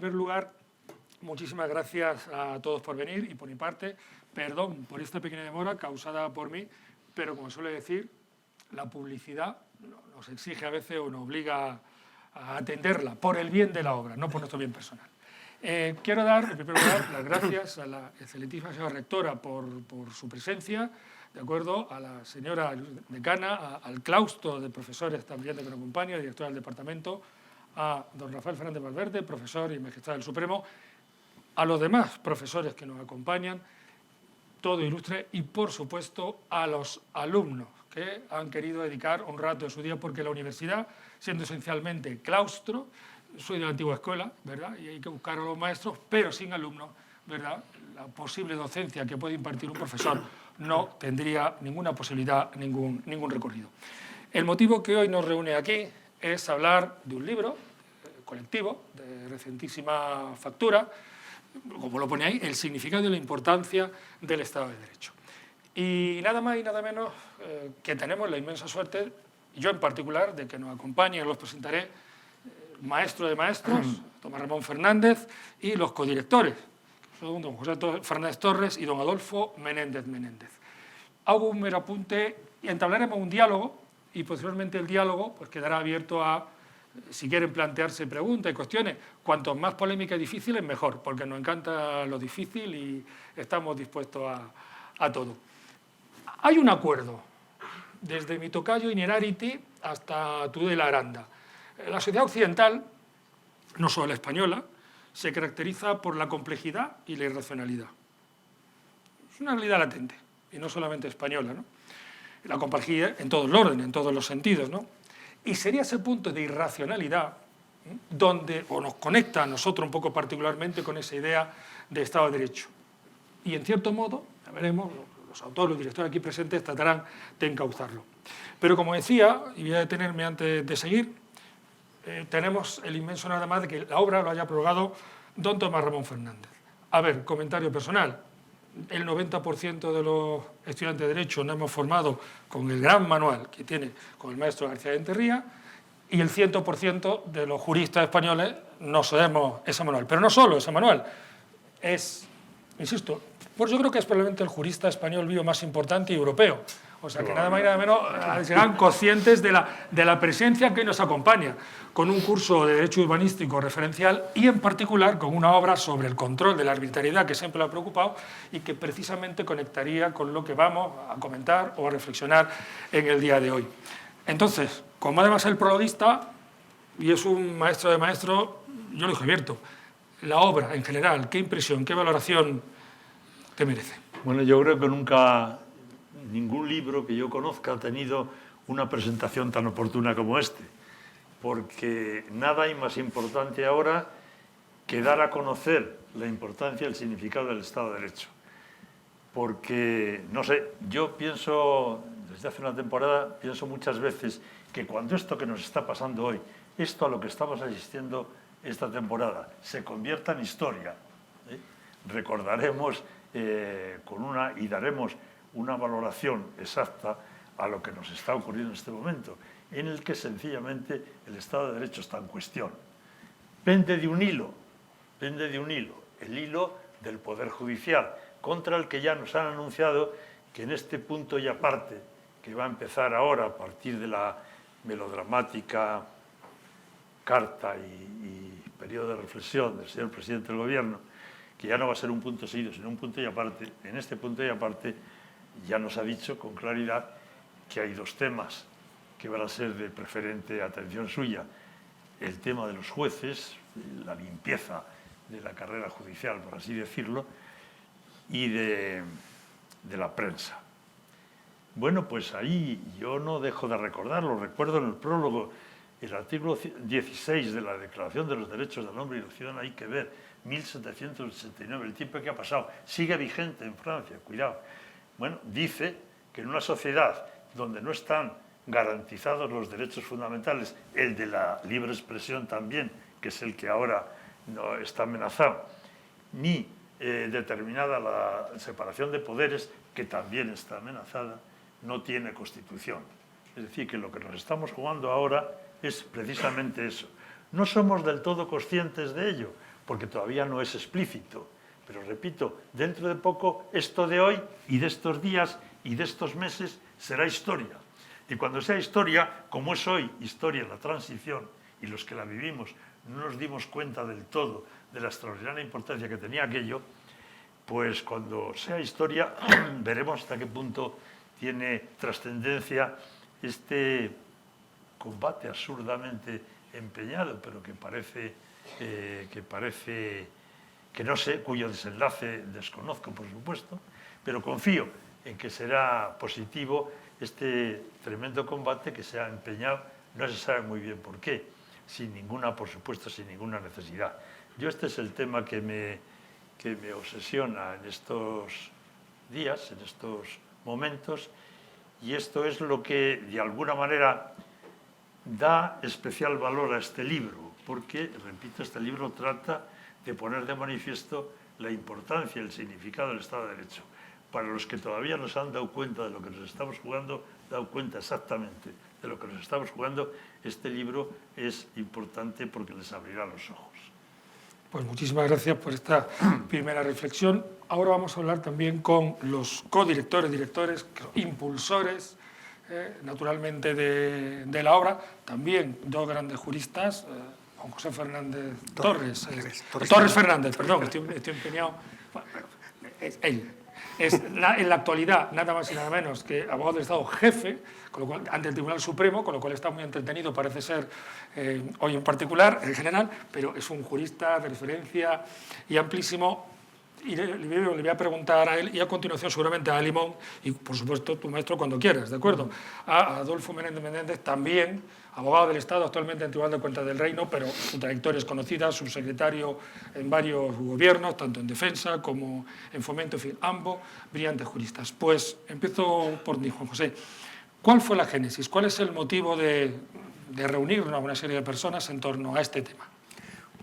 primer lugar, muchísimas gracias a todos por venir y por mi parte, perdón por esta pequeña demora causada por mí, pero como suele decir, la publicidad nos exige a veces o nos obliga a atenderla por el bien de la obra, no por nuestro bien personal. Quiero dar, en primer lugar, las gracias a la excelentísima señora rectora por su presencia, de acuerdo, a la señora decana, al claustro de profesores también que nos acompaña, directora del departamento, a don Rafael Fernández Valverde, profesor y magistrado del Supremo, a los demás profesores que nos acompañan, todo ilustre, y por supuesto a los alumnos que han querido dedicar un rato de su día, porque la universidad, siendo esencialmente claustro, soy de la antigua escuela, ¿verdad? Y hay que buscar a los maestros, pero sin alumnos, ¿verdad? La posible docencia que puede impartir un profesor no tendría ninguna posibilidad, ningún recorrido. El motivo que hoy nos reúne aquí es hablar de un libro colectivo de recientísima factura, como lo pone ahí, el significado y la importancia del Estado de Derecho. Y nada más y nada menos que tenemos la inmensa suerte, yo en particular, de que nos acompañe, los presentaré, maestro de maestros, Tomás Ramón Fernández, y los codirectores, son don José Fernández Torres y don Adolfo Menéndez. Hago un mero apunte y entablaremos un diálogo, y posteriormente el diálogo pues, quedará abierto a, si quieren plantearse preguntas y cuestiones, cuanto más polémica y difíciles, mejor, porque nos encanta lo difícil y estamos dispuestos a todo. Hay un acuerdo, desde mi tocayo Inerarity hasta Tudela Aranda. La sociedad occidental, no solo la española, se caracteriza por la complejidad y la irracionalidad. Es una realidad latente, y no solamente española, ¿no? La complejidad en todo el orden, en todos los sentidos, ¿no? Y sería ese punto de irracionalidad donde o nos conecta a nosotros un poco particularmente con esa idea de Estado de Derecho. Y en cierto modo, ya veremos, los autores, los directores aquí presentes tratarán de encauzarlo. Pero como decía, y voy a detenerme antes de seguir, tenemos el inmenso nada más de que la obra lo haya prologado don Tomás Ramón Fernández. A ver, comentario personal. El 90% de los estudiantes de Derecho nos hemos formado con el gran manual que tiene con el maestro García de Enterría, y el 100% de los juristas españoles no sabemos ese manual. Pero no solo ese manual, es, insisto, pues yo creo que es probablemente el jurista español vivo más importante y europeo. O sea, que nada más y nada menos serán conscientes de la presencia que nos acompaña, con un curso de Derecho Urbanístico referencial y en particular con una obra sobre el control de la arbitrariedad que siempre le ha preocupado y que precisamente conectaría con lo que vamos a comentar o a reflexionar en el día de hoy. Entonces, como además es el prologuista y es un maestro de maestros, yo lo dejo abierto. La obra en general, ¿qué impresión, qué valoración te merece? Bueno, yo creo que nunca ningún libro que yo conozca ha tenido una presentación tan oportuna como este, porque nada hay más importante ahora que dar a conocer la importancia y el significado del Estado de Derecho. Porque, no sé, yo pienso, desde hace una temporada, pienso muchas veces que cuando esto que nos está pasando hoy, esto a lo que estamos asistiendo esta temporada, se convierta en historia, recordaremos y daremos una valoración exacta a lo que nos está ocurriendo en este momento, en el que sencillamente el Estado de Derecho está en cuestión. Pende de un hilo, el hilo del Poder Judicial, contra el que ya nos han anunciado que en este punto y aparte, que va a empezar ahora a partir de la melodramática carta y periodo de reflexión del señor presidente del Gobierno, que ya no va a ser un punto seguido, sino un punto y aparte, en este punto y aparte ya nos ha dicho con claridad que hay dos temas que van a ser de preferente atención suya. El tema de los jueces, la limpieza de la carrera judicial, por así decirlo, y de la prensa. Bueno, pues ahí yo no dejo de recordarlo. Recuerdo en el prólogo el artículo 16 de la Declaración de los Derechos del Hombre y del Ciudadano, hay que ver, 1789, el tiempo que ha pasado, sigue vigente en Francia, cuidado. Bueno, dice que en una sociedad donde no están garantizados los derechos fundamentales, el de la libre expresión también, que es el que ahora no está amenazado, ni determinada la separación de poderes, que también está amenazada, no tiene Constitución. Es decir, que lo que nos estamos jugando ahora es precisamente eso. No somos del todo conscientes de ello, porque todavía no es explícito. Pero repito, dentro de poco, esto de hoy y de estos días y de estos meses será historia. Y cuando sea historia, como es hoy historia la transición, y los que la vivimos no nos dimos cuenta del todo de la extraordinaria importancia que tenía aquello, pues cuando sea historia veremos hasta qué punto tiene trascendencia este combate absurdamente empeñado, pero que parece que no sé, cuyo desenlace desconozco, por supuesto, pero confío en que será positivo este tremendo combate que se ha empeñado, no se sabe muy bien por qué, sin ninguna, por supuesto, sin ninguna necesidad. Yo este es el tema que me obsesiona en estos días, en estos momentos, y esto es lo que, de alguna manera, da especial valor a este libro, porque, repito, este libro trata de poner de manifiesto la importancia y el significado del Estado de Derecho. Para los que todavía no se han dado cuenta de lo que nos estamos jugando, dado cuenta exactamente de lo que nos estamos jugando, este libro es importante porque les abrirá los ojos. Pues muchísimas gracias por esta primera reflexión. Ahora vamos a hablar también con los codirectores, directores, impulsores, naturalmente, de la obra. También dos grandes juristas, Juan José Fernández Torres. Torres Fernández, perdón, estoy empeñado. Es él. Es en la actualidad nada más y nada menos que abogado del Estado jefe, con lo cual, ante el Tribunal Supremo, con lo cual está muy entretenido, parece ser, hoy en particular, en general, pero es un jurista de referencia y amplísimo. Y le voy a preguntar a él y a continuación seguramente a Limón y, por supuesto, tu maestro cuando quieras, ¿de acuerdo? A Adolfo Menéndez Menéndez, también abogado del Estado, actualmente en Tribunal de Cuentas del Reino, pero su trayectoria es conocida, subsecretario en varios gobiernos, tanto en defensa como en fomento, en fin, ambos brillantes juristas. Pues empiezo por ti, Juan José. ¿Cuál fue la génesis? ¿Cuál es el motivo de reunirnos a una serie de personas en torno a este tema?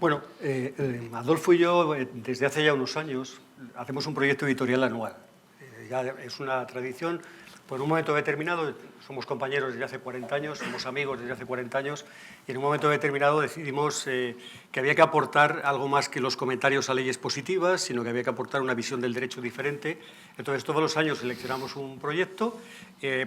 Bueno, Adolfo y yo, desde hace ya unos años, hacemos un proyecto editorial anual. Ya es una tradición. Pues en un momento determinado, somos compañeros desde hace 40 años, somos amigos desde hace 40 años, y en un momento determinado decidimos que había que aportar algo más que los comentarios a leyes positivas, sino que había que aportar una visión del derecho diferente. Entonces, todos los años seleccionamos un proyecto,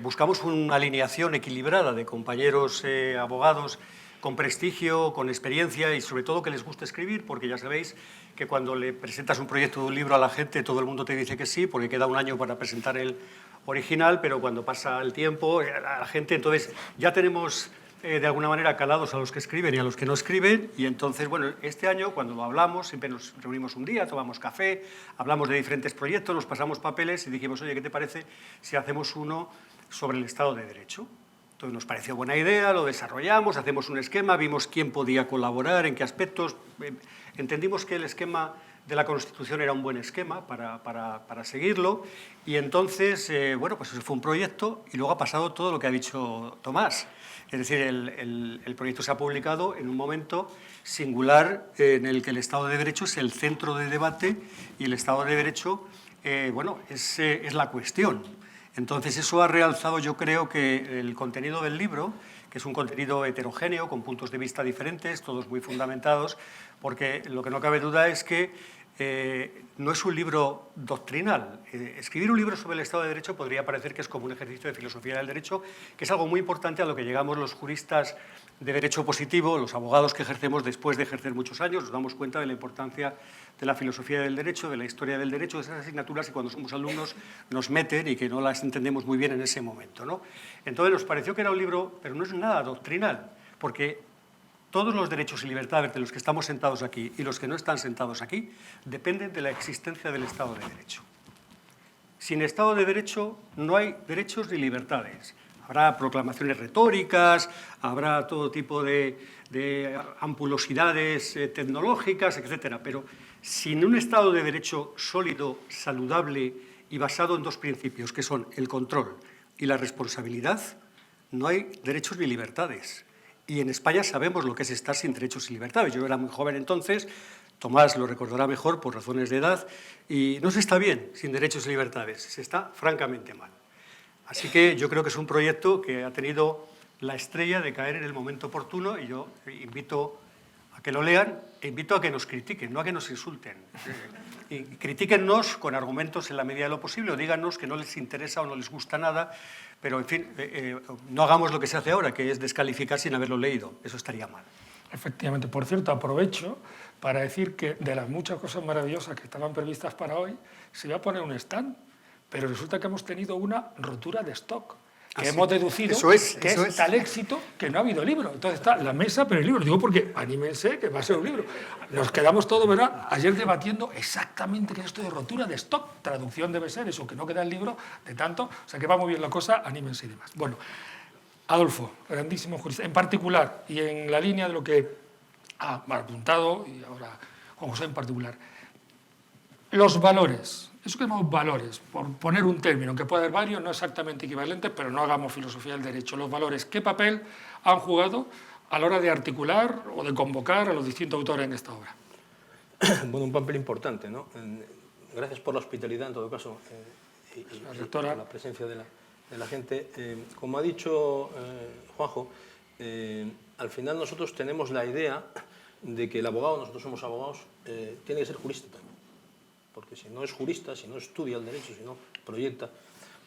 buscamos una alineación equilibrada de compañeros abogados con prestigio, con experiencia y sobre todo que les guste escribir, porque ya sabéis que cuando le presentas un proyecto de un libro a la gente, todo el mundo te dice que sí, porque queda un año para presentar el original, pero cuando pasa el tiempo, la gente, entonces ya tenemos de alguna manera calados a los que escriben y a los que no escriben, y entonces, bueno, este año cuando lo hablamos, siempre nos reunimos un día, tomamos café, hablamos de diferentes proyectos, nos pasamos papeles y dijimos, oye, ¿qué te parece si hacemos uno sobre el Estado de Derecho? Entonces nos pareció buena idea, lo desarrollamos, hacemos un esquema, vimos quién podía colaborar, en qué aspectos. Entendimos que el esquema de la Constitución era un buen esquema para seguirlo y entonces, bueno, pues eso fue un proyecto y luego ha pasado todo lo que ha dicho Tomás. Es decir, el proyecto se ha publicado en un momento singular en el que el Estado de Derecho es el centro de debate y el Estado de Derecho, bueno, es la cuestión. Entonces, eso ha realzado, yo creo, que el contenido del libro, que es un contenido heterogéneo, con puntos de vista diferentes, todos muy fundamentados, porque lo que no cabe duda es que no es un libro doctrinal. Escribir un libro sobre el Estado de Derecho podría parecer que es como un ejercicio de filosofía del derecho, que es algo muy importante a lo que llegamos los juristas de derecho positivo, los abogados que ejercemos después de ejercer muchos años, nos damos cuenta de la importancia de la filosofía del derecho, de la historia del derecho, de esas asignaturas que cuando somos alumnos nos meten y que no las entendemos muy bien en ese momento, ¿no? Entonces nos pareció que era un libro, pero no es nada doctrinal, porque todos los derechos y libertades de los que estamos sentados aquí y los que no están sentados aquí dependen de la existencia del Estado de Derecho. Sin Estado de Derecho no hay derechos ni libertades. Habrá proclamaciones retóricas, habrá todo tipo de ampulosidades tecnológicas, etcétera, pero sin un Estado de Derecho sólido, saludable y basado en dos principios, que son el control y la responsabilidad, no hay derechos ni libertades. Y en España sabemos lo que es estar sin derechos y libertades. Yo era muy joven entonces, Tomás lo recordará mejor por razones de edad, y no se está bien sin derechos y libertades, se está francamente mal. Así que yo creo que es un proyecto que ha tenido la estrella de caer en el momento oportuno y yo invito a que lo lean, e invito a que nos critiquen, no a que nos insulten. Y critíquennos con argumentos en la medida de lo posible, o díganos que no les interesa o no les gusta nada, pero, en fin, no hagamos lo que se hace ahora, que es descalificar sin haberlo leído. Eso estaría mal. Efectivamente. Por cierto, aprovecho para decir que de las muchas cosas maravillosas que estaban previstas para hoy, se iba a poner un stand, pero resulta que hemos tenido una rotura de stock, que hemos deducido que es tal éxito que no ha habido libro. Entonces está la mesa, pero el libro. Digo porque anímense que va a ser un libro. Nos quedamos todos, ¿verdad?, ayer debatiendo exactamente qué es esto de rotura de stock. Traducción debe ser eso, que no queda el libro de tanto. O sea que va muy bien la cosa, anímense y demás. Bueno, Adolfo, grandísimo jurista, en particular, y en la línea de lo que ha apuntado, y ahora Juan José en particular, los valores. Eso que llamamos valores, por poner un término, que puede haber varios, no exactamente equivalentes, pero no hagamos filosofía del derecho. Los valores, ¿qué papel han jugado a la hora de articular o de convocar a los distintos autores en esta obra? Bueno, un papel importante, ¿no? Gracias por la hospitalidad, en todo caso, y por la presencia de la gente. Como ha dicho Juanjo, al final nosotros tenemos la idea de que el abogado, nosotros somos abogados, tiene que ser jurista también. Porque si no es jurista, si no estudia el derecho, si no proyecta,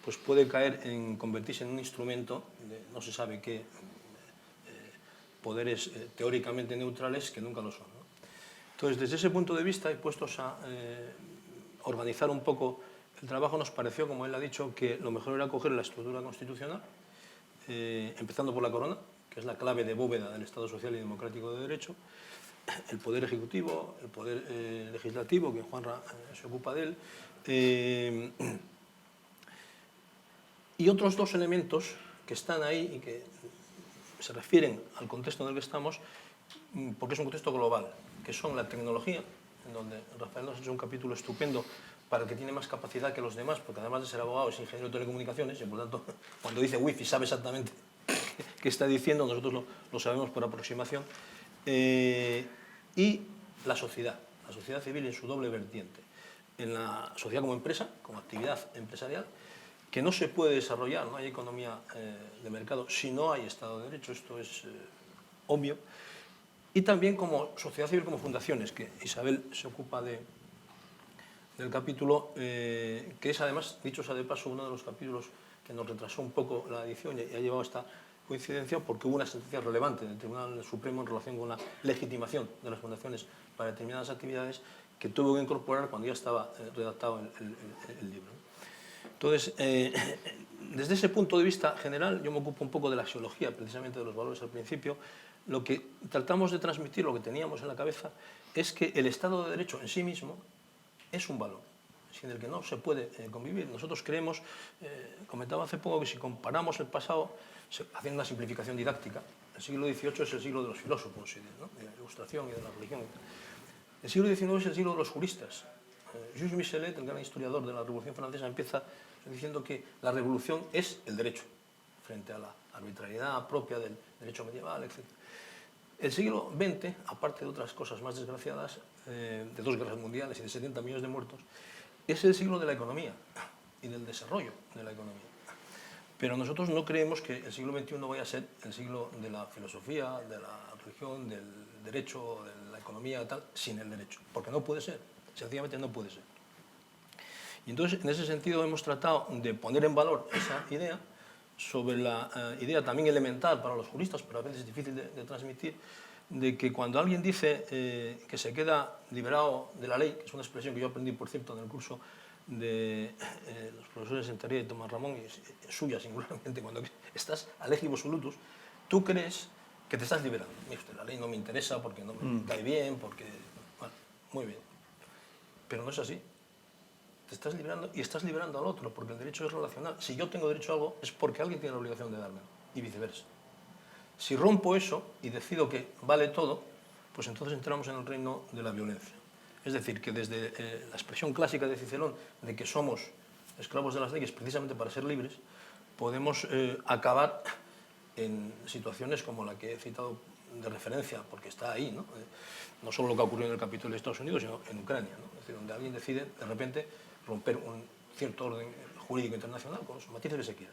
pues puede caer en convertirse en un instrumento de no se sabe qué poderes teóricamente neutrales que nunca lo son, ¿no? Entonces, desde ese punto de vista, y puestos a organizar un poco el trabajo, nos pareció, como él ha dicho, que lo mejor era coger la estructura constitucional, empezando por la corona, que es la clave de bóveda del Estado social y democrático de derecho, el poder ejecutivo, el poder legislativo, que Juanra se ocupa de él, y otros dos elementos que están ahí y que se refieren al contexto en el que estamos, porque es un contexto global, que son la tecnología, en donde Rafael nos ha hecho un capítulo estupendo para el que tiene más capacidad que los demás, porque además de ser abogado es ingeniero de telecomunicaciones, y por tanto, cuando dice wifi sabe exactamente qué está diciendo, nosotros lo sabemos por aproximación. Y la sociedad civil en su doble vertiente. En la sociedad como empresa, como actividad empresarial, que no se puede desarrollar, no hay economía de mercado si no hay Estado de Derecho, esto es obvio. Y también como sociedad civil, como fundaciones, que Isabel se ocupa del capítulo, que es además, dicho sea de paso, uno de los capítulos que nos retrasó un poco la edición y ha llevado esta coincidencia porque hubo una sentencia relevante del Tribunal Supremo en relación con la legitimación de las fundaciones para determinadas actividades que tuvo que incorporar cuando ya estaba redactado el libro. Entonces, desde ese punto de vista general, yo me ocupo un poco de la axiología, precisamente de los valores al principio. Lo que tratamos de transmitir, lo que teníamos en la cabeza, es que el Estado de Derecho en sí mismo es un valor sin el que no se puede convivir. Nosotros creemos, comentaba hace poco, que si comparamos el pasado, haciendo una simplificación didáctica, el siglo XVIII es el siglo de los filósofos, ¿no?, de la ilustración y de la religión. El siglo XIX es el siglo de los juristas. Jules Michelet, el gran historiador de la Revolución Francesa, empieza diciendo que la revolución es el derecho, frente a la arbitrariedad propia del derecho medieval, etc. El siglo XX, aparte de otras cosas más desgraciadas, de 2 guerras mundiales y de 70 millones de muertos, es el siglo de la economía y del desarrollo de la economía. Pero nosotros no creemos que el siglo XXI vaya a ser el siglo de la filosofía, de la religión, del derecho, de la economía, tal, sin el derecho. Porque no puede ser, sencillamente no puede ser. Y entonces, en ese sentido, hemos tratado de poner en valor esa idea, sobre la idea también elemental para los juristas, pero a veces es difícil de transmitir, de que cuando alguien dice que se queda liberado de la ley, que es una expresión que yo aprendí, por cierto, en el curso de los profesores Entería y Tomás Ramón, y es suya singularmente, cuando estás a legibus solutus, tú crees que te estás liberando. Mira usted, la ley no me interesa porque no me cae bien, porque... Bueno, muy bien. Pero no es así. Te estás liberando y estás liberando al otro, porque el derecho es relacional. Si yo tengo derecho a algo, es porque alguien tiene la obligación de dármelo, y viceversa. Si rompo eso y decido que vale todo, pues entonces entramos en el reino de la violencia. Es decir, que desde la expresión clásica de Cicerón de que somos esclavos de las leyes precisamente para ser libres, podemos acabar en situaciones como la que he citado de referencia, porque está ahí, ¿no? No solo lo que ha ocurrido en el capítulo de Estados Unidos, sino en Ucrania, ¿no? Es decir, donde alguien decide de repente romper un cierto orden jurídico internacional con los matices que se quiera,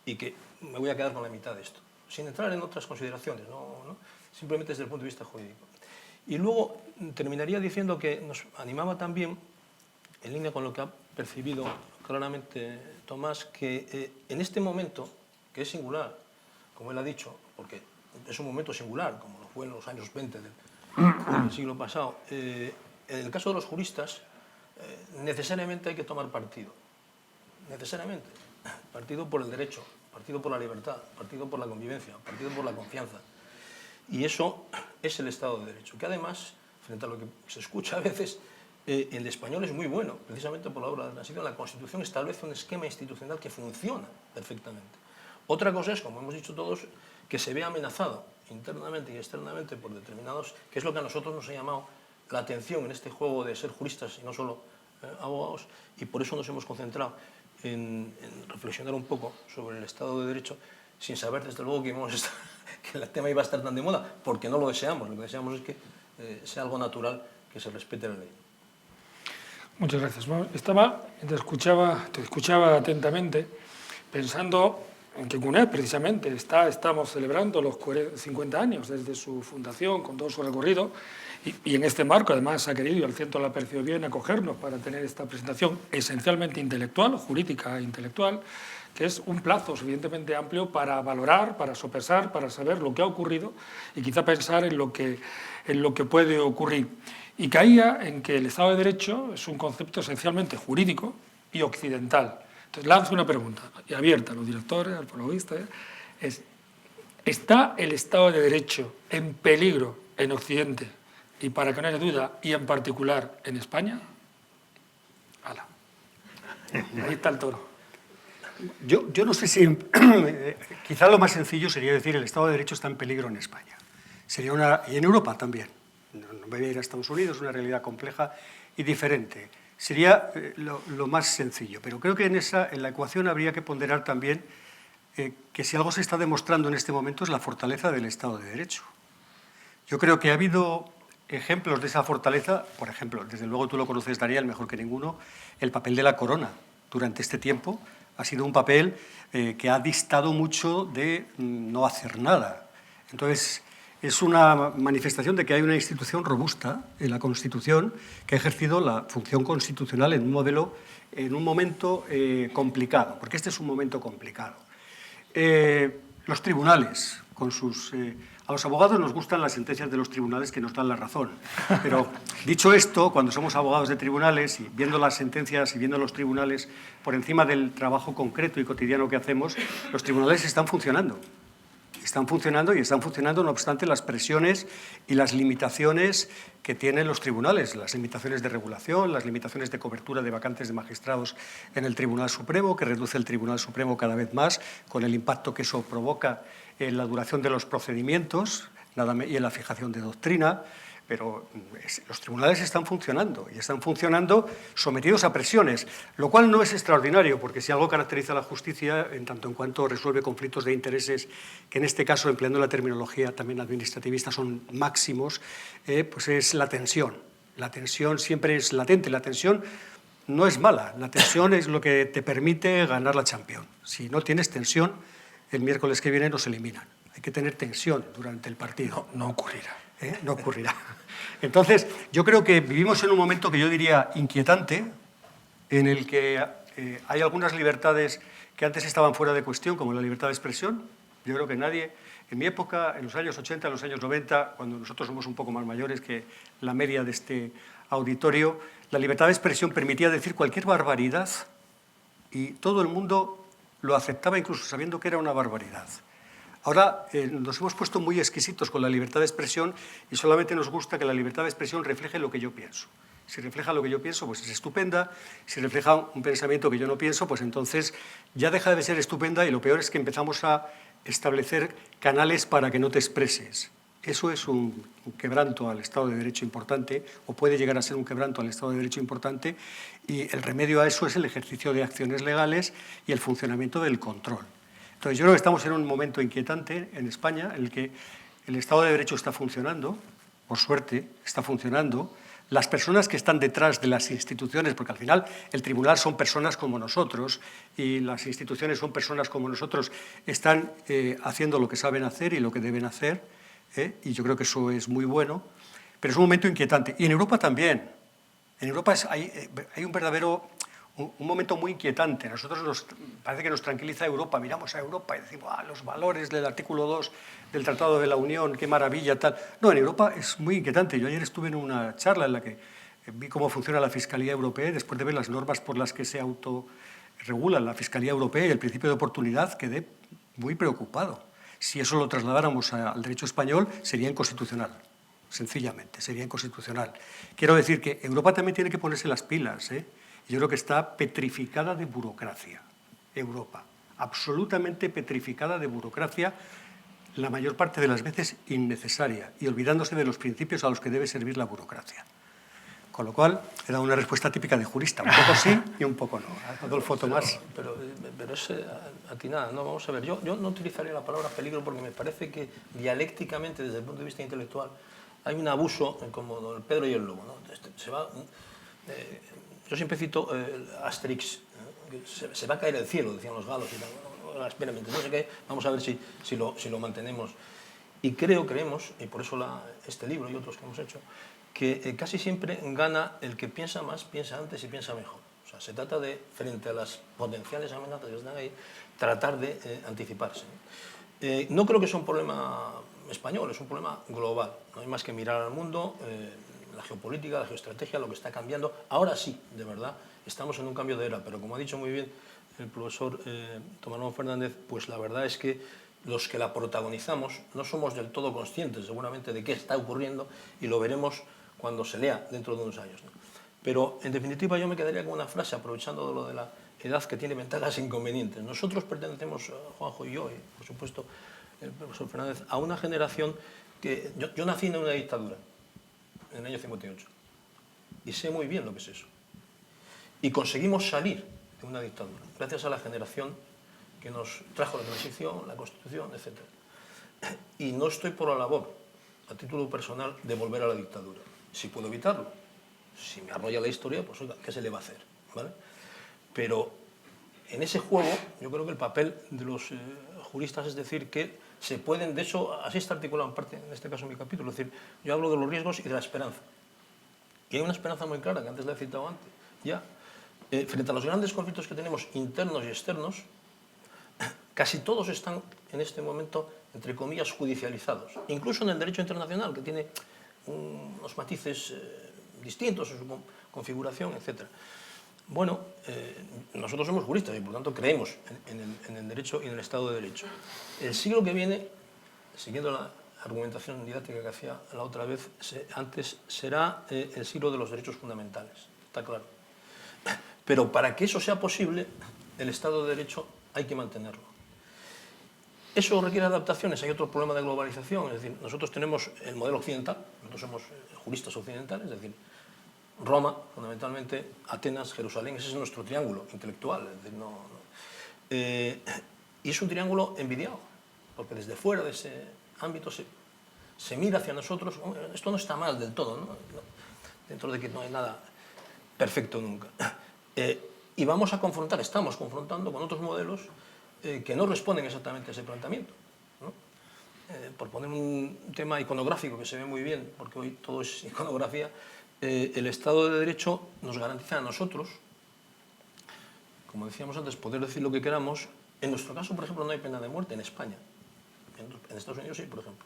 y que me voy a quedar con la mitad de esto, sin entrar en otras consideraciones, ¿no? Simplemente desde el punto de vista jurídico. Y luego terminaría diciendo que nos animaba también, en línea con lo que ha percibido claramente Tomás, que en este momento, que es singular, como él ha dicho, porque es un momento singular, como lo fue en los años 20 del siglo pasado, en el caso de los juristas, necesariamente hay que tomar partido. Necesariamente. Partido por el derecho, partido por la libertad, partido por la convivencia, partido por la confianza. Y eso es el Estado de Derecho, que además, frente a lo que se escucha a veces, el español es muy bueno, precisamente por la obra de la transición. La Constitución establece un esquema institucional que funciona perfectamente. Otra cosa es, como hemos dicho todos, que se ve amenazado internamente y externamente por determinados, que es lo que a nosotros nos ha llamado la atención en este juego de ser juristas y no solo abogados, y por eso nos hemos concentrado en reflexionar un poco sobre el Estado de Derecho, sin saber desde luego que el tema iba a estar tan de moda, porque no lo deseamos. Lo que deseamos es que sea algo natural, que se respete la ley. Muchas gracias. Bueno, te escuchaba atentamente, pensando en que CUNED precisamente estamos celebrando los 50 años desde su fundación, con todo su recorrido, y en este marco además ha querido, y al centro lo ha parecido bien, acogernos para tener esta presentación esencialmente intelectual, jurídica e intelectual, que es un plazo suficientemente amplio para valorar, para sopesar, para saber lo que ha ocurrido y quizá pensar en lo que puede ocurrir. Y caía en que el Estado de Derecho es un concepto esencialmente jurídico y occidental. Entonces lanzo una pregunta, y abierta a los directores, al prologuista, ¿está el Estado de Derecho en peligro en Occidente? Y para que no haya duda, y en particular en España. ¡Hala! Ahí está el toro. Yo no sé si... quizá lo más sencillo sería decir el Estado de Derecho está en peligro en España. Y en Europa también. No me voy a ir a Estados Unidos, es una realidad compleja y diferente. Sería lo más sencillo. Pero creo que en la ecuación habría que ponderar también que si algo se está demostrando en este momento es la fortaleza del Estado de Derecho. Yo creo que ha habido ejemplos de esa fortaleza, por ejemplo, desde luego tú lo conoces, Daniel, mejor que ninguno, el papel de la corona durante este tiempo ha sido un papel que ha distado mucho de no hacer nada. Entonces, es una manifestación de que hay una institución robusta en la Constitución que ha ejercido la función constitucional en un momento complicado, porque este es un momento complicado. Los tribunales, con sus... a los abogados nos gustan las sentencias de los tribunales que nos dan la razón, pero dicho esto, cuando somos abogados de tribunales y viendo las sentencias y viendo los tribunales por encima del trabajo concreto y cotidiano que hacemos, los tribunales están funcionando. Están funcionando y están funcionando no obstante las presiones y las limitaciones que tienen los tribunales, las limitaciones de regulación, las limitaciones de cobertura de vacantes de magistrados en el Tribunal Supremo, que reduce el Tribunal Supremo cada vez más, con el impacto que eso provoca en la duración de los procedimientos y en la fijación de doctrina. Pero los tribunales están funcionando y están funcionando sometidos a presiones, lo cual no es extraordinario, porque si algo caracteriza a la justicia, en tanto en cuanto resuelve conflictos de intereses, que en este caso, empleando la terminología también administrativista, son máximos, pues es la tensión. La tensión siempre es latente, la tensión no es mala, la tensión es lo que te permite ganar la Champions. Si no tienes tensión, el miércoles que viene nos eliminan. Hay que tener tensión durante el partido. No ocurrirá. No ocurrirá. Entonces, yo creo que vivimos en un momento que yo diría inquietante, en el que hay algunas libertades que antes estaban fuera de cuestión, como la libertad de expresión. Yo creo que nadie, en mi época, en los años 80, en los años 90, cuando nosotros somos un poco más mayores que la media de este auditorio, la libertad de expresión permitía decir cualquier barbaridad y todo el mundo lo aceptaba, incluso sabiendo que era una barbaridad. Ahora nos hemos puesto muy exquisitos con la libertad de expresión y solamente nos gusta que la libertad de expresión refleje lo que yo pienso. Si refleja lo que yo pienso, pues es estupenda. Si refleja un pensamiento que yo no pienso, pues entonces ya deja de ser estupenda y lo peor es que empezamos a establecer canales para que no te expreses. Eso es un quebranto al Estado de Derecho importante, o puede llegar a ser un quebranto al Estado de Derecho importante, y el remedio a eso es el ejercicio de acciones legales y el funcionamiento del control. Entonces, yo creo que estamos en un momento inquietante en España en el que el Estado de Derecho está funcionando, por suerte está funcionando. Las personas que están detrás de las instituciones, porque al final el tribunal son personas como nosotros y las instituciones son personas como nosotros, están haciendo lo que saben hacer y lo que deben hacer, y yo creo que eso es muy bueno. pero es un momento inquietante. Y en Europa también. En Europa hay un verdadero, un momento muy inquietante. Nosotros parece que nos tranquiliza Europa, miramos a Europa y decimos, los valores del artículo 2 del Tratado de la Unión, qué maravilla, tal. No, en Europa es muy inquietante. Yo ayer estuve en una charla en la que vi cómo funciona la Fiscalía Europea, después de ver las normas por las que se autorregula la Fiscalía Europea y el principio de oportunidad, quedé muy preocupado. Si eso lo trasladáramos al derecho español, sería inconstitucional. Sencillamente, sería inconstitucional. Quiero decir que Europa también tiene que ponerse las pilas, ¿eh? Yo creo que está petrificada de burocracia, Europa, absolutamente petrificada de burocracia, la mayor parte de las veces innecesaria, y olvidándose de los principios a los que debe servir la burocracia. Con lo cual, he dado una respuesta típica de jurista, un poco sí y un poco no. Adolfo Tomás. Pero es atinada, ¿no? Vamos a ver, yo no utilizaría la palabra peligro porque me parece que dialécticamente, desde el punto de vista intelectual, hay un abuso como el Pedro y el Lobo, ¿no? Yo siempre cito Asterix, se va a caer el cielo, decían los galos, y tal, espérame, no sé qué, vamos a ver si lo mantenemos. Y creemos, y por eso este libro y otros que hemos hecho, que casi siempre gana el que piensa más, piensa antes y piensa mejor. O sea, se trata de, frente a las potenciales amenazas que están ahí, tratar de anticiparse. No creo que sea un problema español, es un problema global. No hay más que mirar al mundo, la geopolítica, la geoestrategia, lo que está cambiando. Ahora sí, de verdad, estamos en un cambio de era, pero como ha dicho muy bien el profesor Tomás Fernández, pues la verdad es que los que la protagonizamos no somos del todo conscientes seguramente de qué está ocurriendo y lo veremos cuando se lea dentro de unos años, ¿no? Pero en definitiva yo me quedaría con una frase, aprovechando de lo de la edad, que tiene ventajas e inconvenientes. Nosotros pertenecemos, Juanjo y yo, y por supuesto el profesor Fernández, a una generación que... Yo nací en una dictadura, en el año 58, y sé muy bien lo que es eso. Y conseguimos salir de una dictadura, gracias a la generación que nos trajo la transición, la Constitución, etc. Y no estoy por la labor, a título personal, de volver a la dictadura. Si puedo evitarlo, si me arrolla la historia, pues oiga, ¿qué se le va a hacer? ¿Vale? Pero en ese juego yo creo que el papel de los juristas es decir que se pueden, de hecho, así está articulado en parte, en este caso en mi capítulo, es decir, yo hablo de los riesgos y de la esperanza. Y hay una esperanza muy clara, que antes la he citado antes, ya. Frente a los grandes conflictos que tenemos internos y externos, casi todos están en este momento, entre comillas, judicializados. Incluso en el derecho internacional, que tiene unos matices distintos en su configuración, etc. Bueno, nosotros somos juristas y por tanto creemos en el derecho y en el Estado de Derecho. El siglo que viene, siguiendo la argumentación didáctica que hacía la otra vez, antes será el siglo de los derechos fundamentales, está claro. Pero para que eso sea posible, el Estado de Derecho hay que mantenerlo. Eso requiere adaptaciones, hay otro problema de globalización, es decir, nosotros tenemos el modelo occidental, nosotros somos juristas occidentales, es decir, Roma, fundamentalmente, Atenas, Jerusalén, ese es nuestro triángulo intelectual, es decir, y es un triángulo envidiado, porque desde fuera de ese ámbito se mira hacia nosotros, esto no está mal del todo, ¿no? Dentro de que no hay nada perfecto nunca. Y vamos a confrontar, estamos confrontando con otros modelos que no responden exactamente a ese planteamiento, ¿no? Por poner un tema iconográfico que se ve muy bien, porque hoy todo es iconografía, el Estado de Derecho nos garantiza a nosotros, como decíamos antes, poder decir lo que queramos. En nuestro caso, por ejemplo, no hay pena de muerte en España. En Estados Unidos sí, por ejemplo.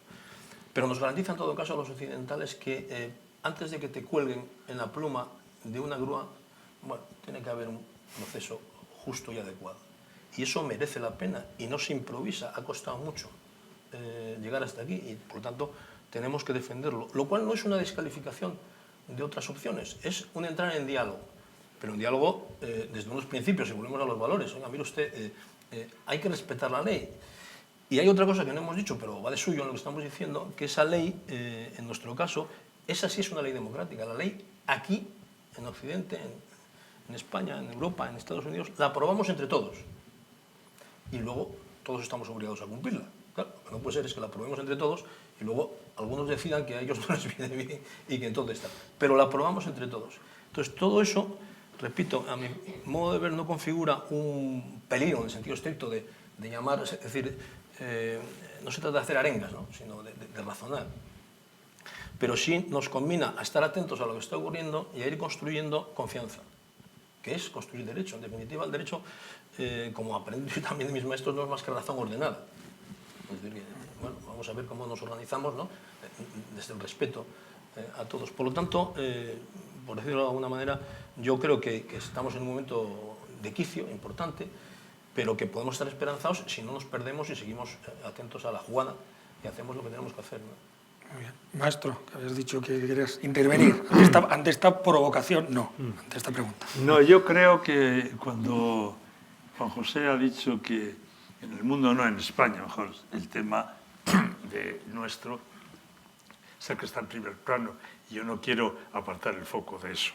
Pero nos garantiza en todo caso a los occidentales que antes de que te cuelguen en la pluma de una grúa, bueno, tiene que haber un proceso justo y adecuado. Y eso merece la pena y no se improvisa, ha costado mucho llegar hasta aquí y por lo tanto tenemos que defenderlo. Lo cual no es una descalificación de otras opciones, es un entrar en diálogo. Pero un diálogo desde unos principios, y volvemos a los valores. Oiga, mire usted, hay que respetar la ley. Y hay otra cosa que no hemos dicho, pero va de suyo en lo que estamos diciendo, que esa ley, en nuestro caso, esa sí es una ley democrática. La ley aquí, en Occidente, en España, en Europa, en Estados Unidos, la aprobamos entre todos. Y luego todos estamos obligados a cumplirla. Claro, lo que no puede ser es que la aprobemos entre todos y luego algunos decidan que a ellos no les viene bien y que entonces está. Pero la aprobamos entre todos. Entonces, todo eso, repito, a mi modo de ver, no configura un peligro en el sentido estricto de llamar, es decir, no se trata de hacer arengas, ¿no? Sino de razonar. pero sí nos combina a estar atentos a lo que está ocurriendo y a ir construyendo confianza, que es construir derecho. En definitiva, el derecho, como aprendí también de mis maestros, no es más que razón ordenada. Es decir, bueno, vamos a ver cómo nos organizamos, ¿no? Desde el respeto a todos. Por lo tanto, por decirlo de alguna manera, yo creo que estamos en un momento de quicio importante, pero que podemos estar esperanzados si no nos perdemos y seguimos atentos a la jugada y hacemos lo que tenemos que hacer, ¿no? Muy bien. Maestro, que habías dicho que querías intervenir ante esta provocación, no, ante esta pregunta. No, yo creo que cuando Juan José ha dicho que en el mundo, no en España, mejor, el tema de nuestro es el que está en primer plano, y yo no quiero apartar el foco de eso.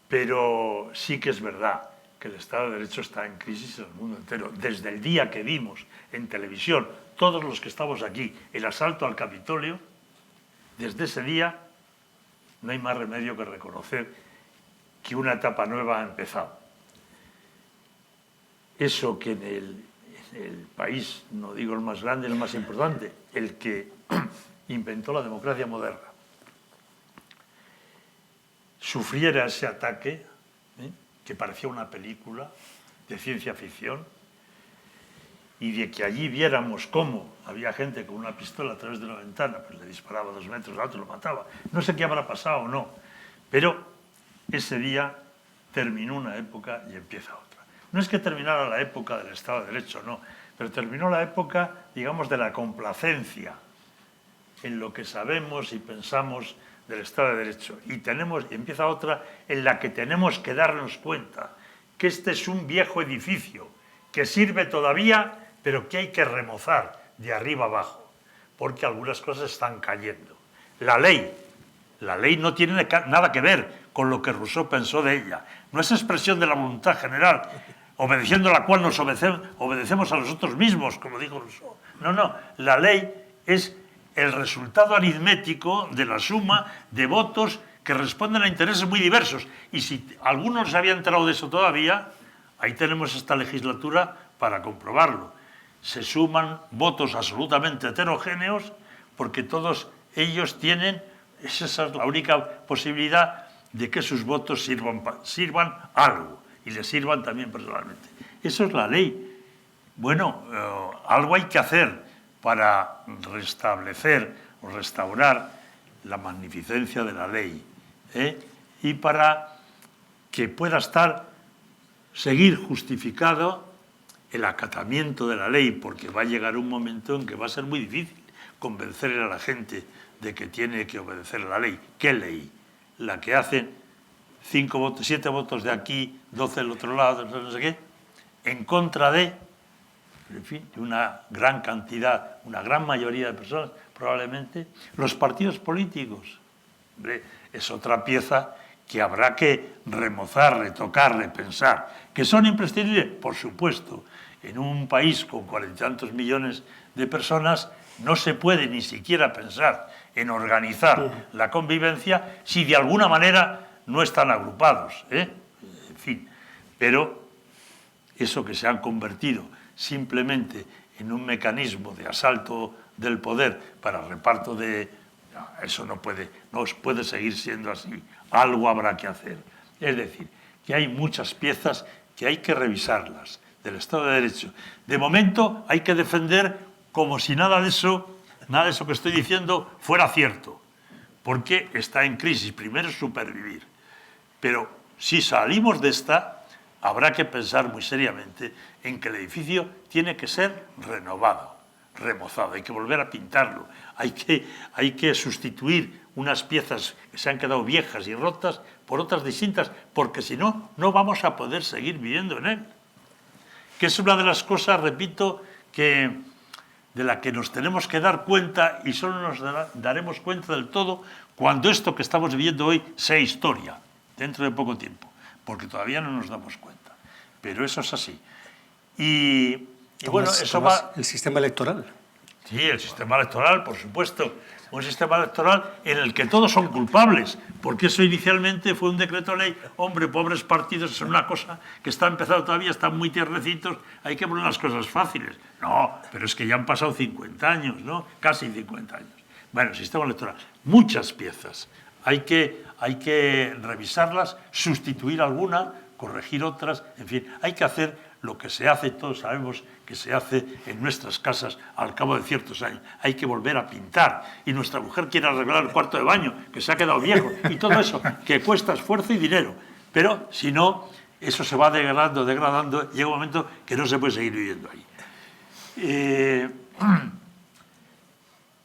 Pero sí que es verdad que el Estado de Derecho está en crisis en el mundo entero. Desde el día que vimos en televisión, todos los que estamos aquí, el asalto al Capitolio, desde ese día no hay más remedio que reconocer que una etapa nueva ha empezado. Eso que en el país, no digo el más grande, el más importante, el que inventó la democracia moderna, sufriera ese ataque, que parecía una película de ciencia ficción, y de que allí viéramos cómo había gente con una pistola a través de una ventana, pues le disparaba 2 metros, al otro lo mataba. No sé qué habrá pasado o no, pero ese día terminó una época y empieza otra. No es que terminara la época del Estado de Derecho, no, pero terminó la época, digamos, de la complacencia en lo que sabemos y pensamos del Estado de Derecho. Y empieza otra en la que tenemos que darnos cuenta que este es un viejo edificio que sirve todavía, pero que hay que remozar de arriba abajo, porque algunas cosas están cayendo. La ley no tiene nada que ver con lo que Rousseau pensó de ella. No es expresión de la voluntad general, obedeciendo la cual nos obedecemos a nosotros mismos, como dijo Rousseau. No, la ley es el resultado aritmético de la suma de votos que responden a intereses muy diversos. Y si alguno no se había enterado de eso todavía, ahí tenemos esta legislatura para comprobarlo. Se suman votos absolutamente heterogéneos porque todos ellos tienen, esa es la única posibilidad de que sus votos sirvan algo y les sirvan también personalmente. Eso es la ley. Bueno, algo hay que hacer para restablecer o restaurar la magnificencia de la ley, y para que pueda seguir justificado el acatamiento de la ley, porque va a llegar un momento en que va a ser muy difícil convencer a la gente de que tiene que obedecer a la ley. ¿Qué ley? La que hacen 5 votos, 7 votos de aquí, 12 del otro lado, no sé qué, en contra de, en fin, de una gran cantidad, una gran mayoría de personas, probablemente, los partidos políticos. Hombre, es otra pieza que habrá que remozar, retocar, repensar. ¿Que son imprescindibles? Por supuesto. En un país con 40 y tantos millones de personas no se puede ni siquiera pensar en organizar la convivencia si de alguna manera no están agrupados, En fin, pero eso que se han convertido simplemente en un mecanismo de asalto del poder para reparto de... Eso no puede seguir siendo así. Algo habrá que hacer. Es decir, que hay muchas piezas que hay que revisarlas del Estado de Derecho. De momento hay que defender como si nada de eso que estoy diciendo fuera cierto, porque está en crisis. Primero es supervivir. Pero si salimos de esta, habrá que pensar muy seriamente en que el edificio tiene que ser renovado, remozado, hay que volver a pintarlo, hay que sustituir unas piezas que se han quedado viejas y rotas por otras distintas, porque si no, no vamos a poder seguir viviendo en él. Que es una de las cosas, repito, de la que nos tenemos que dar cuenta, y solo nos daremos cuenta del todo cuando esto que estamos viviendo hoy sea historia, dentro de poco tiempo, porque todavía no nos damos cuenta. Pero eso es así. Y bueno, eso va... El sistema electoral. Sí, el sistema electoral, por supuesto. Un sistema electoral en el que todos son culpables, porque eso inicialmente fue un decreto ley. Hombre, pobres partidos, es una cosa que está empezando todavía, están muy tiernecitos, hay que poner las cosas fáciles. No, pero es que ya han pasado 50 años, ¿no? Casi 50 años. Bueno, el sistema electoral, muchas piezas. Hay que revisarlas, sustituir alguna, corregir otras, en fin, hay que hacer lo que se hace, todos sabemos que se hace en nuestras casas al cabo de ciertos años. Hay que volver a pintar. Y nuestra mujer quiere arreglar el cuarto de baño, que se ha quedado viejo, y todo eso, que cuesta esfuerzo y dinero. Pero, si no, eso se va degradando, llega un momento que no se puede seguir viviendo ahí.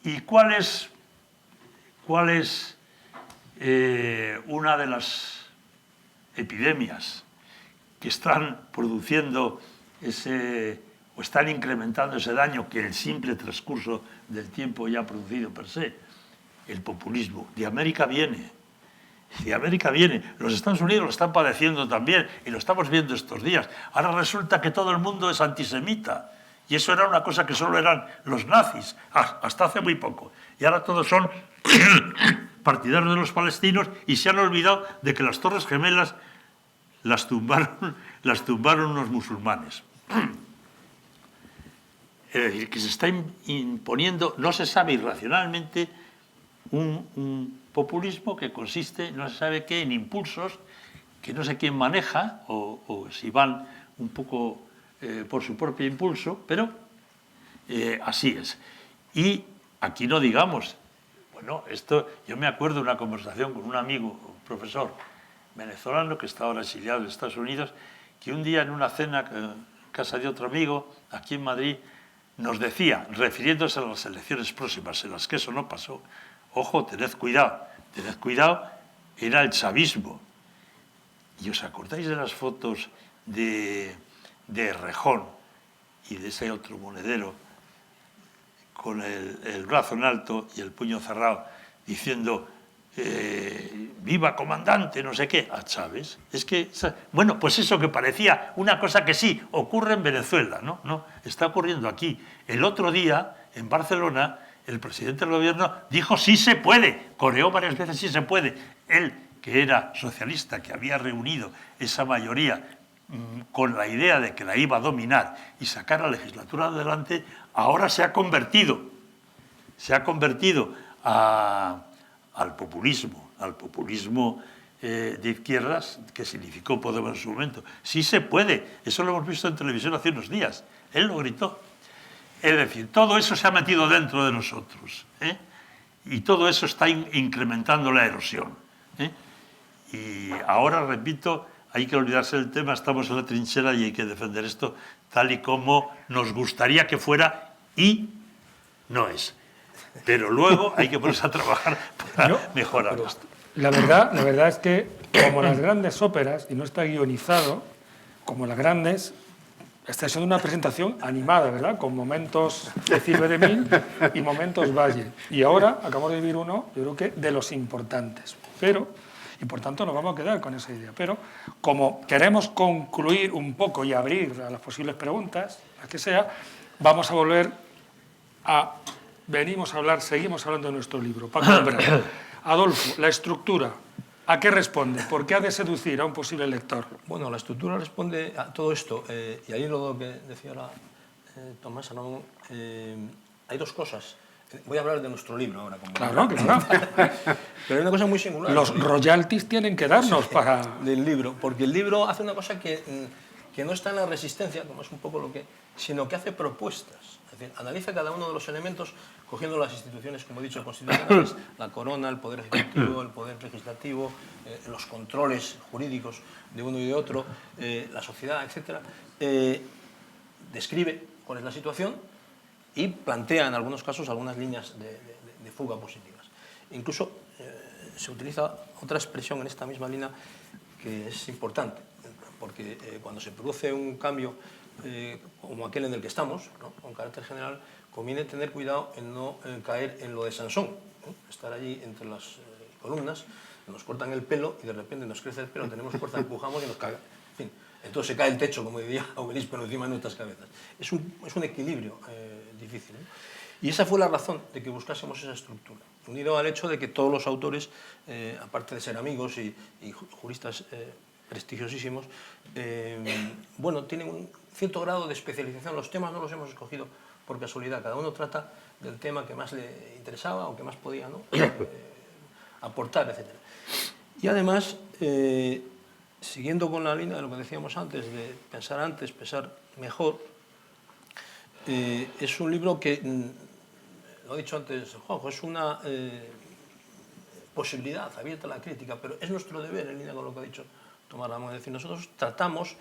¿Y cuál es una de las epidemias que están produciendo o están incrementando ese daño que el simple transcurso del tiempo ya ha producido per se? El populismo. De América viene. De América viene. Los Estados Unidos lo están padeciendo también y lo estamos viendo estos días. Ahora resulta que todo el mundo es antisemita. Y eso era una cosa que solo eran los nazis, hasta hace muy poco. Y ahora todos son partidarios de los palestinos y se han olvidado de que las Torres Gemelas las tumbaron unos musulmanes. Es decir, que se está imponiendo, no se sabe irracionalmente, un populismo que consiste, no se sabe qué, en impulsos que no sé quién maneja o si van un poco por su propio impulso, pero así es. Y aquí no digamos, bueno, esto, yo me acuerdo de una conversación con un amigo, un profesor venezolano que está ahora exiliado en Estados Unidos, que un día en una cena en casa de otro amigo, aquí en Madrid, nos decía, refiriéndose a las elecciones próximas, en las que eso no pasó, ojo, tened cuidado, era el chavismo. ¿Y os acordáis de las fotos de Errejón y de ese otro monedero con el brazo en alto y el puño cerrado, diciendo viva comandante, no sé qué, a Chávez? Es que, bueno, pues eso que parecía una cosa que sí, ocurre en Venezuela, no, está ocurriendo aquí. El otro día, en Barcelona, el presidente del gobierno dijo sí se puede, coreó varias veces sí se puede. Él, que era socialista, que había reunido esa mayoría con la idea de que la iba a dominar y sacar la legislatura adelante, ahora se ha convertido al populismo de izquierdas que significó Podemos en su momento. Sí se puede, eso lo hemos visto en televisión hace unos días, él lo gritó. Es decir, todo eso se ha metido dentro de nosotros, y todo eso está incrementando la erosión. Y ahora, repito, hay que olvidarse del tema, estamos en la trinchera y hay que defender esto tal y como nos gustaría que fuera y no es. Pero luego hay que ponerse a trabajar para mejorar esto. La verdad es que, como las grandes óperas, y no está guionizado, como las grandes, está siendo una presentación animada, ¿verdad? Con momentos de Silveremil y momentos Valle. Y ahora acabamos de vivir uno, yo creo que de los importantes. Y por tanto nos vamos a quedar con esa idea. Pero como queremos concluir un poco y abrir a las posibles preguntas, las que sea, vamos a volver a... seguimos hablando de nuestro libro. Paco Umbral. Adolfo, la estructura, ¿a qué responde? ¿Por qué ha de seducir a un posible lector? Bueno, la estructura responde a todo esto. Y ahí lo que decía ahora Tomás Aragón, hay dos cosas. Voy a hablar de nuestro libro ahora. Claro. Pero hay una cosa muy singular. Los royalties tienen que darnos para... Del libro, porque el libro hace una cosa que no está en la resistencia, como es un poco lo que... sino que hace propuestas. Es decir, analiza cada uno de los elementos cogiendo las instituciones, como he dicho, constitucionales, la corona, el poder ejecutivo, el poder legislativo, los controles jurídicos de uno y de otro, la sociedad, etc. Describe cuál es la situación y plantea en algunos casos algunas líneas de fuga positivas. Incluso se utiliza otra expresión en esta misma línea que es importante, porque cuando se produce un cambio como aquel en el que estamos, ¿no?, con carácter general, conviene tener cuidado en no caer en lo de Sansón, estar allí entre las columnas, nos cortan el pelo y de repente nos crece el pelo, tenemos fuerza, empujamos y nos cae. En fin, entonces se cae el techo, como diría Obelix, por encima de nuestras cabezas. Es un equilibrio difícil, ¿no? Y esa fue la razón de que buscásemos esa estructura, unido al hecho de que todos los autores, aparte de ser amigos y juristas prestigiosísimos, bueno, tienen un cierto grado de especialización. Los temas no los hemos escogido por casualidad, cada uno trata del tema que más le interesaba o que más podía, ¿no? Aportar, etc. Y además, siguiendo con la línea de lo que decíamos antes, de pensar antes, pensar mejor, es un libro que, lo ha dicho antes Juanjo, es una posibilidad abierta a la crítica, pero es nuestro deber, en línea con lo que ha dicho Tomás Ramón. Es decir, nosotros tratamos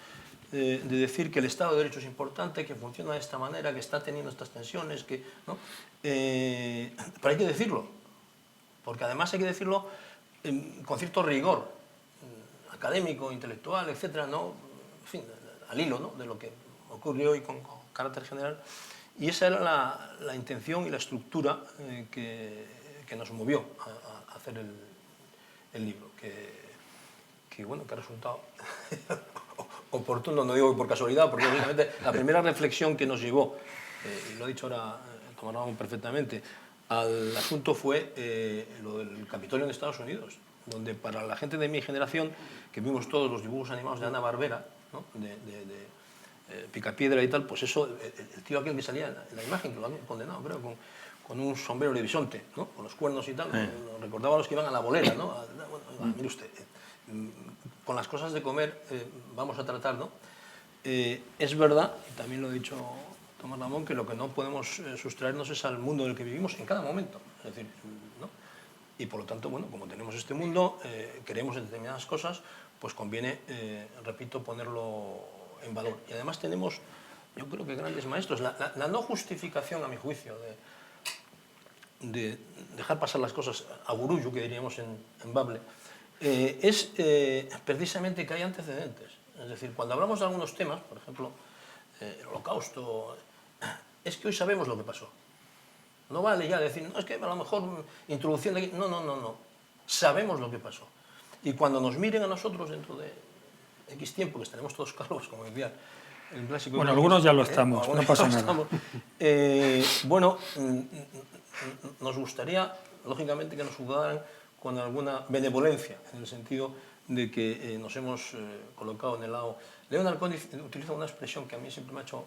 de decir que el Estado de Derecho es importante, que funciona de esta manera, que está teniendo estas tensiones, que, ¿no? Pero hay que decirlo, porque además hay que decirlo con cierto rigor académico, intelectual, etcétera, ¿no? En fin, al hilo, ¿no? De lo que ocurrió hoy con carácter general. Y esa era la intención y la estructura que nos movió a hacer el libro, que bueno, que ha resultado oportuno, no digo por casualidad, porque obviamente la primera reflexión que nos llevó, y lo ha dicho ahora Tomás Ramón perfectamente, al asunto fue lo del Capitolio en Estados Unidos, donde para la gente de mi generación, que vimos todos los dibujos animados de Hanna-Barbera, ¿no? de Picapiedra y tal, pues eso, el tío aquel que salía en la imagen, que lo han condenado, creo, con un sombrero de bisonte, ¿no? Con los cuernos y tal, recordaba a los que iban a la bolera, ¿no? Bueno, mire usted, con las cosas de comer vamos a tratar, ¿no? Es verdad, y también lo ha dicho Tomás Ramón, que lo que no podemos sustraernos es al mundo en el que vivimos en cada momento, es decir, ¿no? Y por lo tanto, bueno, como tenemos este mundo, creemos en determinadas cosas, pues conviene, repito, ponerlo en valor. Y además tenemos, yo creo que grandes maestros, la no justificación, a mi juicio, de dejar pasar las cosas a gurullo, que diríamos en Bable, es precisamente que hay antecedentes. Es decir, cuando hablamos de algunos temas, por ejemplo, el Holocausto, es que hoy sabemos lo que pasó. No vale ya decir, no, es que a lo mejor introduciendo aquí... No. Sabemos lo que pasó. Y cuando nos miren a nosotros dentro de X tiempo, que estaremos todos calvos, como decía el clásico... Bueno, algunos ya lo estamos, no pasa nada. Bueno, nos gustaría, lógicamente, que nos juzgaran con alguna benevolencia, en el sentido de que nos hemos colocado en el lado... Leonard Cohen utiliza una expresión que a mí siempre me ha hecho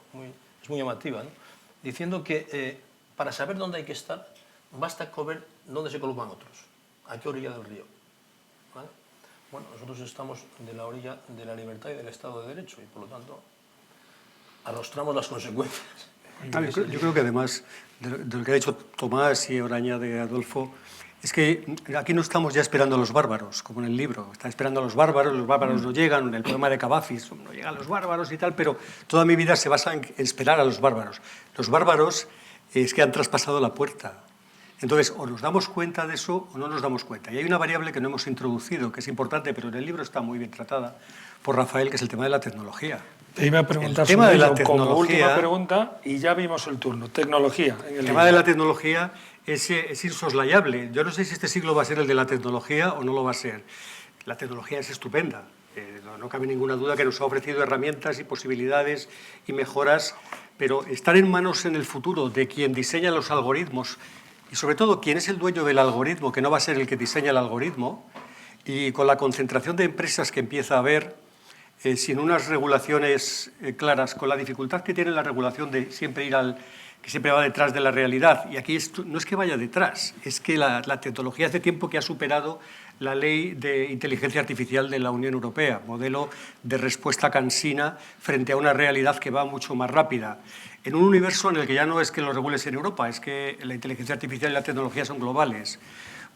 es muy llamativa, ¿no? Diciendo que para saber dónde hay que estar, basta con ver dónde se colocan otros, a qué orilla del río, ¿vale? Bueno, nosotros estamos de la orilla de la libertad y del Estado de Derecho, y por lo tanto arrostramos las consecuencias. Yo creo que además de lo que ha dicho Tomás y ahora añade Adolfo, es que aquí no estamos ya esperando a los bárbaros, como en el libro. Están esperando a los bárbaros no llegan, en el poema de Cavafis, no llegan los bárbaros y tal, pero toda mi vida se basa en esperar a los bárbaros. Los bárbaros es que han traspasado la puerta. Entonces, o nos damos cuenta de eso o no nos damos cuenta. Y hay una variable que no hemos introducido, que es importante, pero en el libro está muy bien tratada por Rafael, que es el tema de la tecnología. Te iba a preguntar el tema de la como tecnología, última pregunta, y ya vimos el turno. Tecnología. El tema de la tecnología es insoslayable. Yo no sé si este siglo va a ser el de la tecnología o no lo va a ser. La tecnología es estupenda. No cabe ninguna duda que nos ha ofrecido herramientas y posibilidades y mejoras, pero estar en manos en el futuro de quien diseña los algoritmos y sobre todo quién es el dueño del algoritmo, que no va a ser el que diseña el algoritmo, y con la concentración de empresas que empieza a haber, sin unas regulaciones claras, con la dificultad que tiene la regulación de siempre ir que siempre va detrás de la realidad. Y aquí no es que vaya detrás, es que la tecnología hace tiempo que ha superado la ley de inteligencia artificial de la Unión Europea, modelo de respuesta cansina frente a una realidad que va mucho más rápida. En un universo en el que ya no es que lo regules en Europa, es que la inteligencia artificial y la tecnología son globales.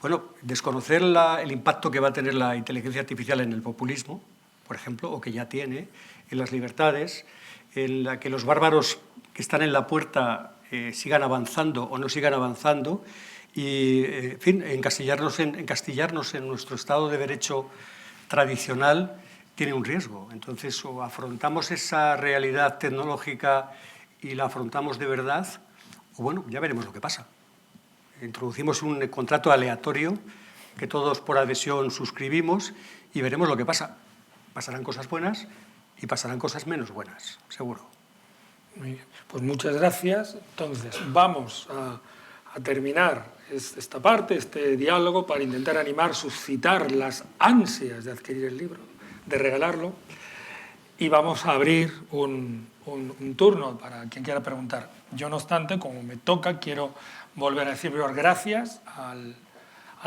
Bueno, desconocer el impacto que va a tener la inteligencia artificial en el populismo, por ejemplo, o que ya tiene, en las libertades, en la que los bárbaros que están en la puerta sigan avanzando o no sigan avanzando, y, en fin, encastillarnos en nuestro Estado de Derecho tradicional tiene un riesgo. Entonces, o afrontamos esa realidad tecnológica y la afrontamos de verdad, o bueno, ya veremos lo que pasa. Introducimos un contrato aleatorio que todos por adhesión suscribimos y veremos lo que pasa. Pasarán cosas buenas y pasarán cosas menos buenas, seguro. Muy bien. Pues muchas gracias. Entonces, vamos a terminar esta parte, este diálogo, para intentar animar, suscitar las ansias de adquirir el libro, de regalarlo, y vamos a abrir un turno para quien quiera preguntar. Yo, no obstante, como me toca, quiero volver a decir primero gracias a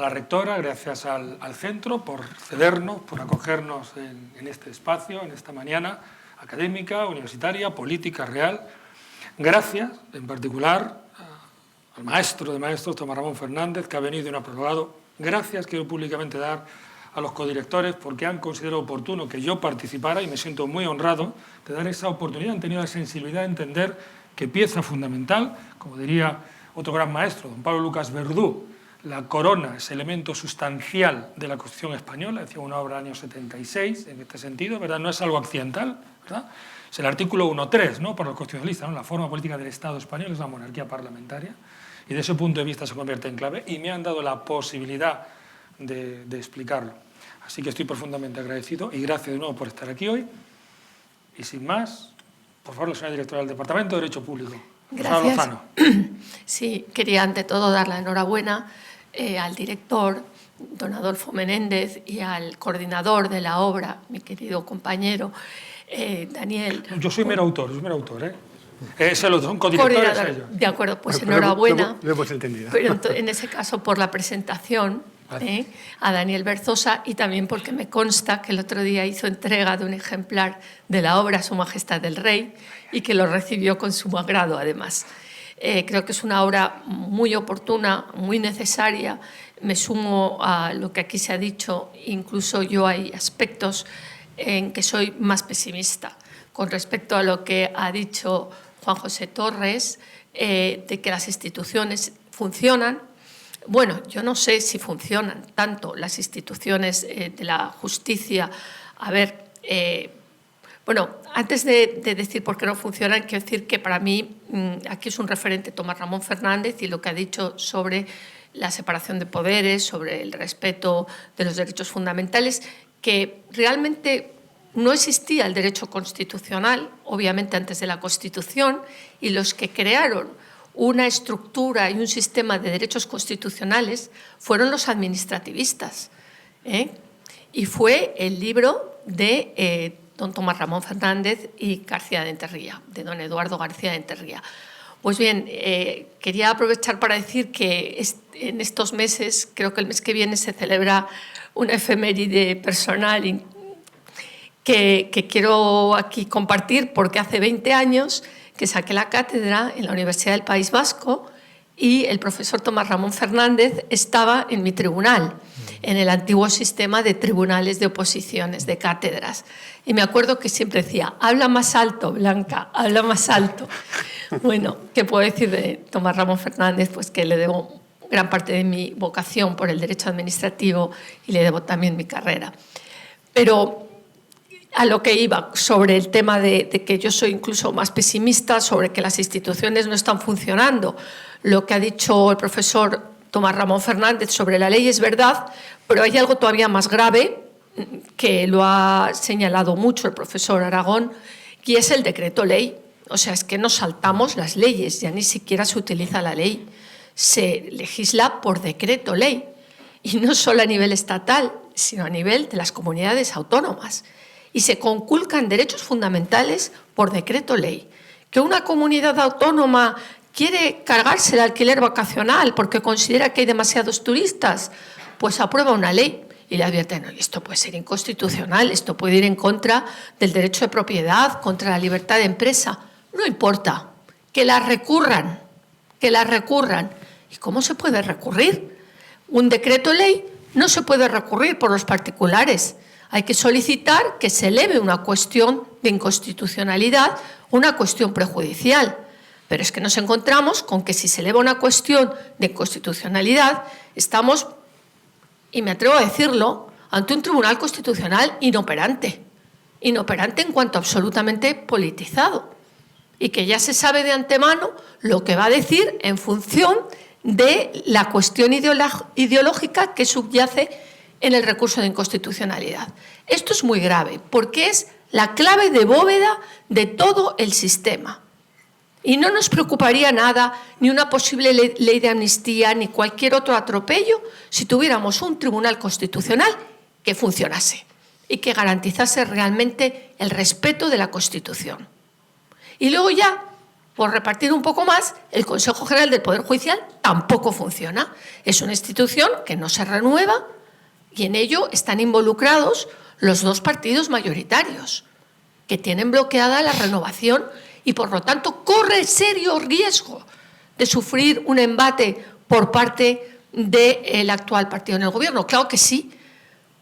la rectora, gracias al centro por cedernos, por acogernos en este espacio, en esta mañana académica, universitaria, política, real. Gracias, en particular, al maestro de maestros, Tomás Ramón Fernández, que ha venido y nos ha aprobado. Gracias, quiero públicamente dar a los codirectores porque han considerado oportuno que yo participara y me siento muy honrado de dar esa oportunidad. Han tenido la sensibilidad de entender que pieza fundamental, como diría otro gran maestro, don Pablo Lucas Verdú, la corona es elemento sustancial de la Constitución española, decía una obra del año 76, en este sentido, ¿verdad? No es algo accidental, ¿verdad? Es el artículo 1.3, ¿no? Para los constitucionalistas, ¿no? La forma política del Estado español es la monarquía parlamentaria, y de ese punto de vista se convierte en clave, y me han dado la posibilidad de explicarlo. Así que estoy profundamente agradecido, y gracias de nuevo por estar aquí hoy. Y sin más, por favor, la señora directora del Departamento de Derecho Público. Gracias. Sí, quería ante todo dar la enhorabuena al director, don Adolfo Menéndez, y al coordinador de la obra, mi querido compañero Daniel. Yo soy mero autor, son codirectores ellos. De acuerdo, pues enhorabuena. Lo hemos entendido. Pero en ese caso por la presentación a Daniel Berzosa, y también porque me consta que el otro día hizo entrega de un ejemplar de la obra Su Majestad el Rey y que lo recibió con sumo agrado, además. Creo que es una obra muy oportuna, muy necesaria. Me sumo a lo que aquí se ha dicho. Incluso yo hay aspectos en que soy más pesimista con respecto a lo que ha dicho Juan José Torres, de que las instituciones funcionan. Bueno, yo no sé si funcionan tanto las instituciones de la justicia. A ver, bueno, antes de decir por qué no funcionan, quiero decir que para mí aquí es un referente Tomás Ramón Fernández y lo que ha dicho sobre la separación de poderes, sobre el respeto de los derechos fundamentales, que realmente no existía el derecho constitucional, obviamente antes de la Constitución, y los que crearon una estructura y un sistema de derechos constitucionales fueron los administrativistas. Y fue el libro de don Tomás Ramón Fernández y García de Enterría, de don Eduardo García de Enterría. Pues bien, quería aprovechar para decir que en estos meses, creo que el mes que viene se celebra una efeméride personal que quiero aquí compartir, porque hace 20 años que saqué la cátedra en la Universidad del País Vasco y el profesor Tomás Ramón Fernández estaba en mi tribunal, en el antiguo sistema de tribunales de oposiciones, de cátedras. Y me acuerdo que siempre decía, habla más alto, Blanca, habla más alto. Bueno, ¿qué puedo decir de Tomás Ramón Fernández? Pues que le debo gran parte de mi vocación por el derecho administrativo y le debo también mi carrera. Pero a lo que iba, sobre el tema de que yo soy incluso más pesimista, sobre que las instituciones no están funcionando. Lo que ha dicho el profesor Tomás Ramón Fernández sobre la ley es verdad, pero hay algo todavía más grave, que lo ha señalado mucho el profesor Aragón, y es el decreto ley. O sea, es que nos saltamos las leyes, ya ni siquiera se utiliza la ley, se legisla por decreto ley. Y no solo a nivel estatal, sino a nivel de las comunidades autónomas. Y se conculcan derechos fundamentales por decreto ley. Que una comunidad autónoma quiere cargarse el alquiler vacacional porque considera que hay demasiados turistas, pues aprueba una ley y le advierte, no, esto puede ser inconstitucional, esto puede ir en contra del derecho de propiedad, contra la libertad de empresa. No importa, que la recurran, que la recurran. ¿Y cómo se puede recurrir? Un decreto ley no se puede recurrir por los particulares. Hay que solicitar que se eleve una cuestión de inconstitucionalidad, una cuestión prejudicial. Pero es que nos encontramos con que si se eleva una cuestión de inconstitucionalidad, estamos, y me atrevo a decirlo, ante un tribunal constitucional inoperante. Inoperante en cuanto absolutamente politizado. Y que ya se sabe de antemano lo que va a decir en función de la cuestión ideológica que subyace en el recurso de inconstitucionalidad. Esto es muy grave porque es la clave de bóveda de todo el sistema. Y no nos preocuparía nada, ni una posible ley de amnistía, ni cualquier otro atropello, si tuviéramos un tribunal constitucional que funcionase y que garantizase realmente el respeto de la Constitución. Y luego ya por repartir un poco más, el Consejo General del Poder Judicial tampoco funciona. Es una institución que no se renueva y en ello están involucrados los dos partidos mayoritarios, que tienen bloqueada la renovación y, por lo tanto, corre serio riesgo de sufrir un embate por parte del actual partido en el gobierno. Claro que sí,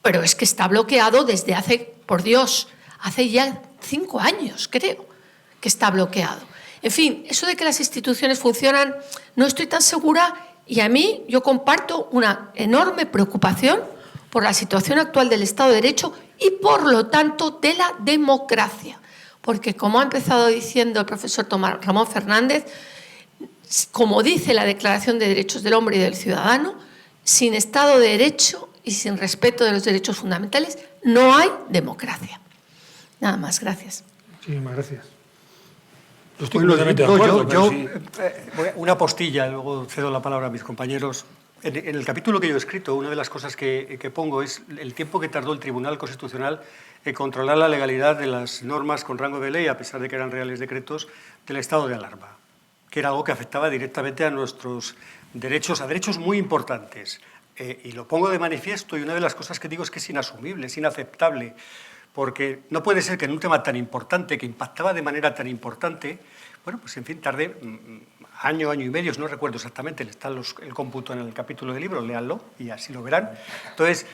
pero es que está bloqueado desde hace, por Dios, hace ya 5 años, creo, que está bloqueado. En fin, eso de que las instituciones funcionan, no estoy tan segura, y a mí yo comparto una enorme preocupación por la situación actual del Estado de Derecho y, por lo tanto, de la democracia. Porque, como ha empezado diciendo el profesor Tomás Ramón Fernández, como dice la Declaración de Derechos del Hombre y del Ciudadano, sin Estado de Derecho y sin respeto de los derechos fundamentales no hay democracia. Nada más, gracias. Muchísimas gracias. Yo estoy Bueno, completamente de acuerdo. yo, pero sí. una postilla, luego cedo la palabra a mis compañeros. En el capítulo que yo he escrito, una de las cosas que pongo es el tiempo que tardó el Tribunal Constitucional en controlar la legalidad de las normas con rango de ley, a pesar de que eran reales decretos, del estado de alarma, que era algo que afectaba directamente a nuestros derechos, a derechos muy importantes. Y lo pongo de manifiesto, y una de las cosas que digo es que es inasumible, es inaceptable, porque no puede ser que en un tema tan importante, que impactaba de manera tan importante, bueno, pues en fin, tardé año y medio, no recuerdo exactamente, está el cómputo en el capítulo del libro, léanlo y así lo verán. Entonces,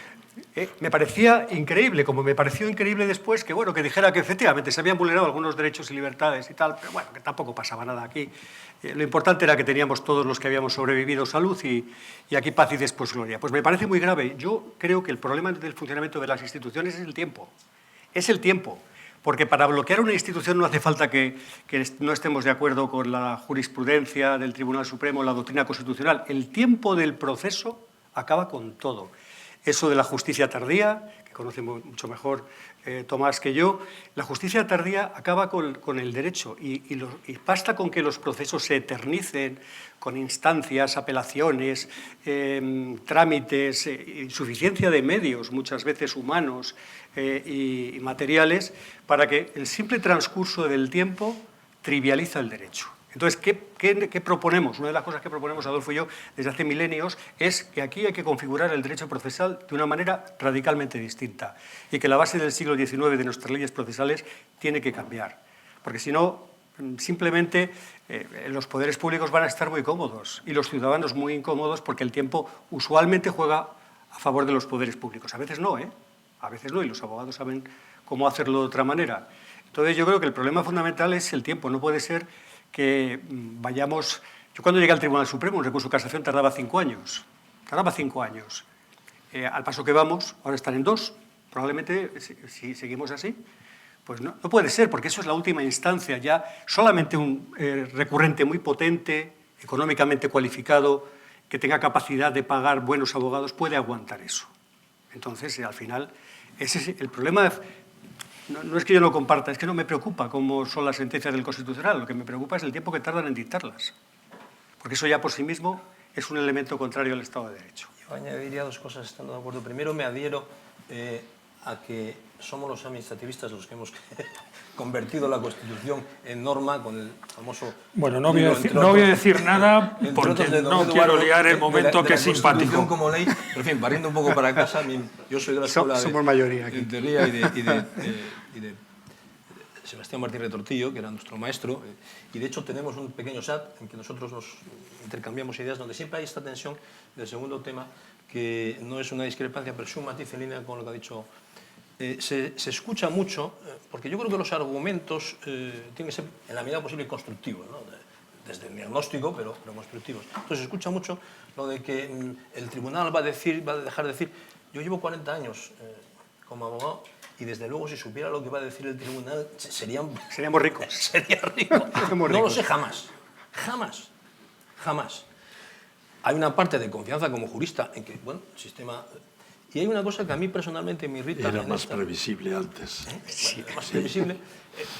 me parecía increíble, como me pareció increíble después que, bueno, que dijera que efectivamente se habían vulnerado algunos derechos y libertades y tal, pero bueno, que tampoco pasaba nada aquí. Lo importante era que teníamos todos los que habíamos sobrevivido salud y aquí paz y después gloria. Pues me parece muy grave. Yo creo que el problema del funcionamiento de las instituciones es el tiempo. Es el tiempo. Porque para bloquear una institución no hace falta que no estemos de acuerdo con la jurisprudencia del Tribunal Supremo, la doctrina constitucional. El tiempo del proceso acaba con todo. Eso de la justicia tardía, que conoce mucho mejor Tomás que yo, la justicia tardía acaba con el derecho y basta con que los procesos se eternicen con instancias, apelaciones, trámites, insuficiencia de medios, muchas veces humanos y materiales, para que el simple transcurso del tiempo trivializa el derecho. Entonces, ¿qué proponemos? Una de las cosas que proponemos, Adolfo y yo, desde hace milenios, es que aquí hay que configurar el derecho procesal de una manera radicalmente distinta y que la base del siglo XIX de nuestras leyes procesales tiene que cambiar. Porque si no, simplemente los poderes públicos van a estar muy cómodos y los ciudadanos muy incómodos porque el tiempo usualmente juega a favor de los poderes públicos. A veces no, a veces no, y los abogados saben cómo hacerlo de otra manera. Entonces, yo creo que el problema fundamental es el tiempo. No puede ser que vayamos... Yo cuando llegué al Tribunal Supremo, un recurso de casación tardaba 5 años. Tardaba 5 años. Al paso que vamos, ahora están en 2. Probablemente, si seguimos así, pues no puede ser, porque eso es la última instancia. Ya solamente un recurrente muy potente, económicamente cualificado, que tenga capacidad de pagar buenos abogados, puede aguantar eso. Entonces, al final, ese es el problema. No es que yo no comparta, es que no me preocupa cómo son las sentencias del Constitucional. Lo que me preocupa es el tiempo que tardan en dictarlas. Porque eso ya por sí mismo es un elemento contrario al Estado de Derecho. Yo añadiría 2 cosas estando de acuerdo. Primero, me adhiero a que somos los administrativistas los que hemos convertido la Constitución en norma con el famoso... Bueno, no voy a decir nada porque no quiero liar el momento que es simpático. Como ley, pero en fin, pariendo un poco para casa, yo soy de la escuela somos mayoría aquí. de teoría y de Sebastián Martín Retortillo, que era nuestro maestro, y de hecho tenemos un pequeño chat en que nosotros nos intercambiamos ideas, donde siempre hay esta tensión del segundo tema, que no es una discrepancia, pero es un matiz en línea con lo que ha dicho. Se escucha mucho, porque yo creo que los argumentos tienen que ser en la medida posible constructivos, ¿no? Desde el diagnóstico, pero constructivos. Entonces se escucha mucho lo de que el tribunal va a dejar de decir. Yo llevo 40 años como abogado y desde luego si supiera lo que va a decir el tribunal seríamos ricos. Sería rico. No lo sé jamás. Hay una parte de confianza como jurista en que, bueno, el sistema... Y hay una cosa que a mí personalmente me irrita. Era más previsible antes. Sí, bueno, más previsible.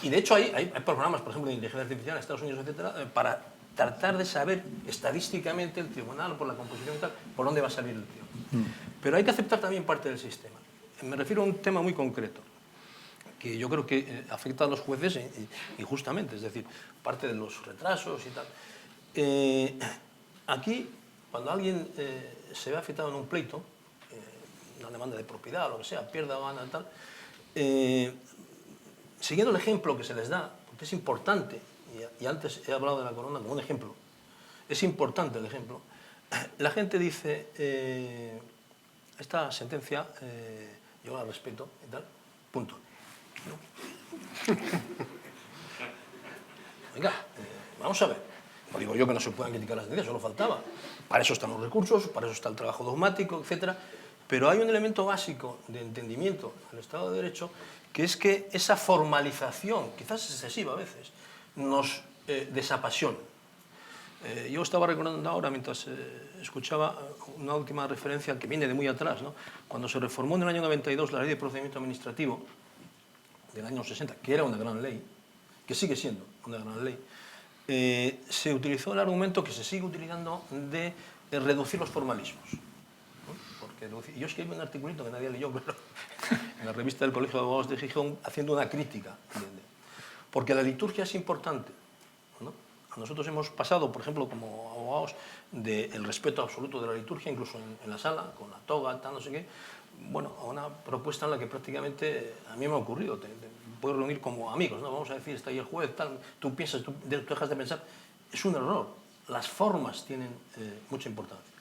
Y de hecho hay programas, por ejemplo, de inteligencia artificial en Estados Unidos, etcétera, para tratar de saber estadísticamente el tribunal, por la composición y tal, por dónde va a salir el tribunal. Pero hay que aceptar también parte del sistema. Me refiero a un tema muy concreto, que yo creo que afecta a los jueces injustamente, es decir, parte de los retrasos y tal. Aquí, cuando alguien se ve afectado en un pleito, una demanda de propiedad, lo que sea, pierda o gana, tal, siguiendo el ejemplo que se les da, porque es importante, y antes he hablado de la corona como un ejemplo, es importante el ejemplo, la gente dice, esta sentencia yo la respeto y tal, punto. ¿No? Venga, vamos a ver. No digo yo que no se puedan criticar las sentencias, solo faltaba. Para eso están los recursos, para eso está el trabajo dogmático, etc. Pero hay un elemento básico de entendimiento del Estado de Derecho, que es que esa formalización, quizás excesiva a veces, nos desapasiona. Yo estaba recordando ahora, mientras escuchaba una última referencia que viene de muy atrás, ¿no? Cuando se reformó en el año 92 la Ley de Procedimiento Administrativo del año 60, que era una gran ley, que sigue siendo una gran ley, se utilizó el argumento que se sigue utilizando de reducir los formalismos, ¿no? Porque yo escribí un articulito que nadie leyó, pero en la revista del Colegio de Abogados de Gijón, haciendo una crítica, porque la liturgia es importante, ¿no? Nosotros hemos pasado, por ejemplo, como abogados, del respeto absoluto de la liturgia, incluso en la sala, con la toga, tal, no sé qué, bueno, a una propuesta en la que prácticamente a mí me ha ocurrido, te puedo reunir como amigos, ¿no? Vamos a decir, está ahí el juez, tal, tú piensas, tú dejas de pensar, es un error. Las formas tienen mucha importancia.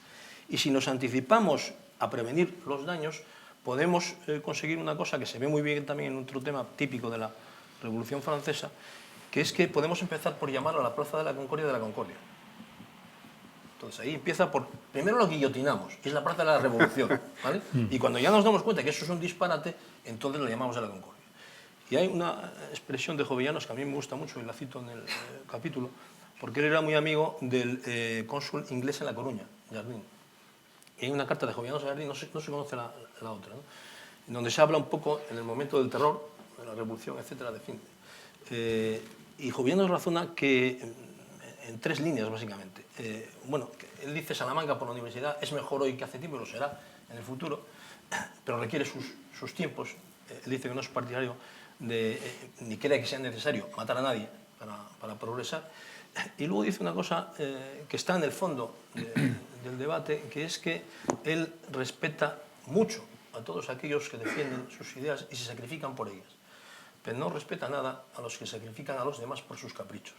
Y si nos anticipamos a prevenir los daños, podemos conseguir una cosa que se ve muy bien también en otro tema típico de la Revolución Francesa, que es que podemos empezar por llamar a la Plaza de la Concordia de la Concordia. Entonces ahí empieza por... Primero lo guillotinamos, que es la Plaza de la Revolución, ¿vale? Y cuando ya nos damos cuenta que eso es un disparate, entonces lo llamamos a la Concordia. Y hay una expresión de Jovellanos que a mí me gusta mucho, y la cito en el capítulo, porque él era muy amigo del cónsul inglés en La Coruña, Jardín. Y hay una carta de Jovellanos a Jardín, no se conoce la otra, ¿no? En donde se habla un poco en el momento del terror, de la revolución, etcétera, de fin. Y Jovellanos razona que, en tres líneas básicamente, bueno, él dice Salamanca por la universidad es mejor hoy que hace tiempo y lo será en el futuro, pero requiere sus tiempos. Él dice que no es partidario ni cree que sea necesario matar a nadie para progresar. Y luego dice una cosa que está en el fondo del debate, que es que él respeta mucho a todos aquellos que defienden sus ideas y se sacrifican por ellas, pero no respeta nada a los que sacrifican a los demás por sus caprichos.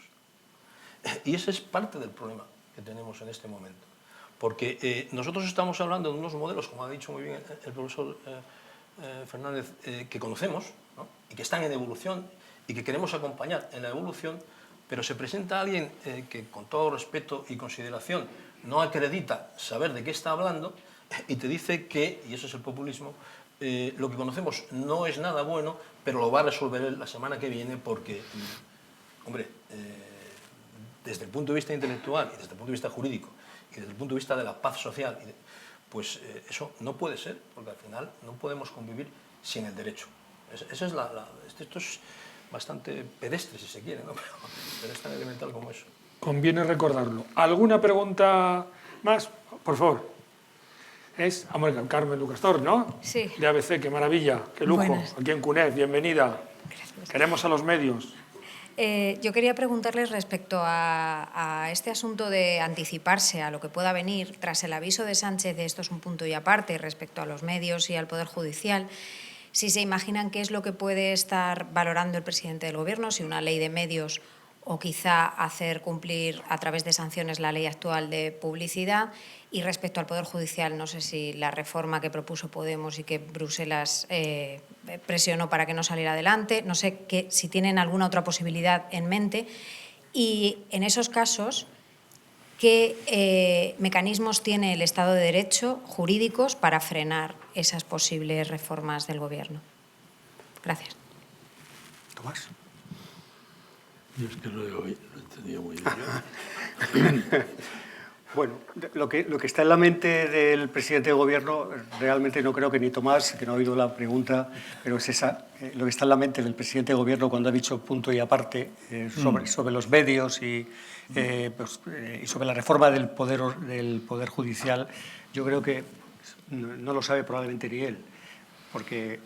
Y ese es parte del problema que tenemos en este momento, porque nosotros estamos hablando de unos modelos, como ha dicho muy bien el profesor Fernández, que conocemos, ¿no? Y que están en evolución y que queremos acompañar en la evolución, pero se presenta alguien que, con todo respeto y consideración, no acredita saber de qué está hablando y te dice que, y eso es el populismo, lo que conocemos no es nada bueno, pero lo va a resolver él la semana que viene porque, hombre, desde el punto de vista intelectual y desde el punto de vista jurídico y desde el punto de vista de la paz social, pues eso no puede ser, porque al final no podemos convivir sin el derecho. Esto es bastante pedestre, si se quiere, ¿no? Pero es tan elemental como eso. Conviene recordarlo. ¿Alguna pregunta más? Por favor. Es Carmen Lucastor, ¿no? Sí. De ABC, qué maravilla, qué lujo. Buenas. Aquí en CUNED, bienvenida. Gracias. Queremos a los medios. Yo quería preguntarles respecto a este asunto de anticiparse a lo que pueda venir tras el aviso de Sánchez de esto es un punto y aparte respecto a los medios y al Poder Judicial. Si se imaginan qué es lo que puede estar valorando el presidente del Gobierno, si una ley de medios o quizá hacer cumplir a través de sanciones la ley actual de publicidad. Y respecto al Poder Judicial, no sé si la reforma que propuso Podemos y que Bruselas presionó para que no saliera adelante, no sé si tienen alguna otra posibilidad en mente. Y en esos casos, ¿qué mecanismos tiene el Estado de Derecho jurídicos para frenar esas posibles reformas del Gobierno? Gracias. Tomás. Yo es que no lo he entendido muy bien. Bueno, lo que está en la mente del presidente de Gobierno, realmente no creo que ni Tomás, que no ha oído la pregunta, pero es lo que está en la mente del presidente de Gobierno cuando ha dicho punto y aparte sobre los medios y sobre la reforma del poder Judicial. Yo creo que no lo sabe probablemente ni él, porque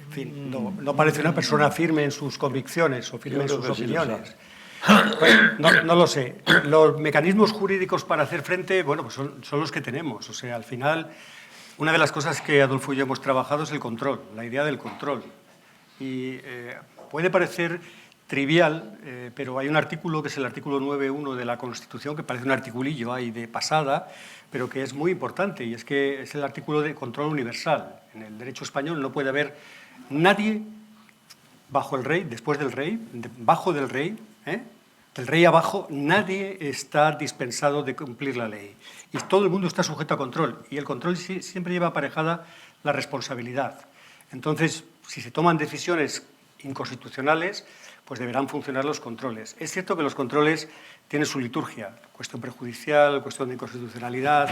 en fin, no parece una persona firme en sus convicciones o firme en sus opiniones. Bueno, no lo sé. Los mecanismos jurídicos para hacer frente, bueno, pues son los que tenemos. O sea, al final, una de las cosas que Adolfo y yo hemos trabajado es el control, la idea del control. Y puede parecer trivial, pero hay un artículo que es el artículo 9.1 de la Constitución, que parece un articulillo ahí de pasada, pero que es muy importante, y es que es el artículo de control universal. En el derecho español no puede haber nadie bajo el rey, después del rey, bajo del rey, del rey abajo, nadie está dispensado de cumplir la ley. Y todo el mundo está sujeto a control. Y el control siempre lleva aparejada la responsabilidad. Entonces, si se toman decisiones inconstitucionales, pues deberán funcionar los controles. Es cierto que los controles tienen su liturgia, cuestión prejudicial, cuestión de inconstitucionalidad,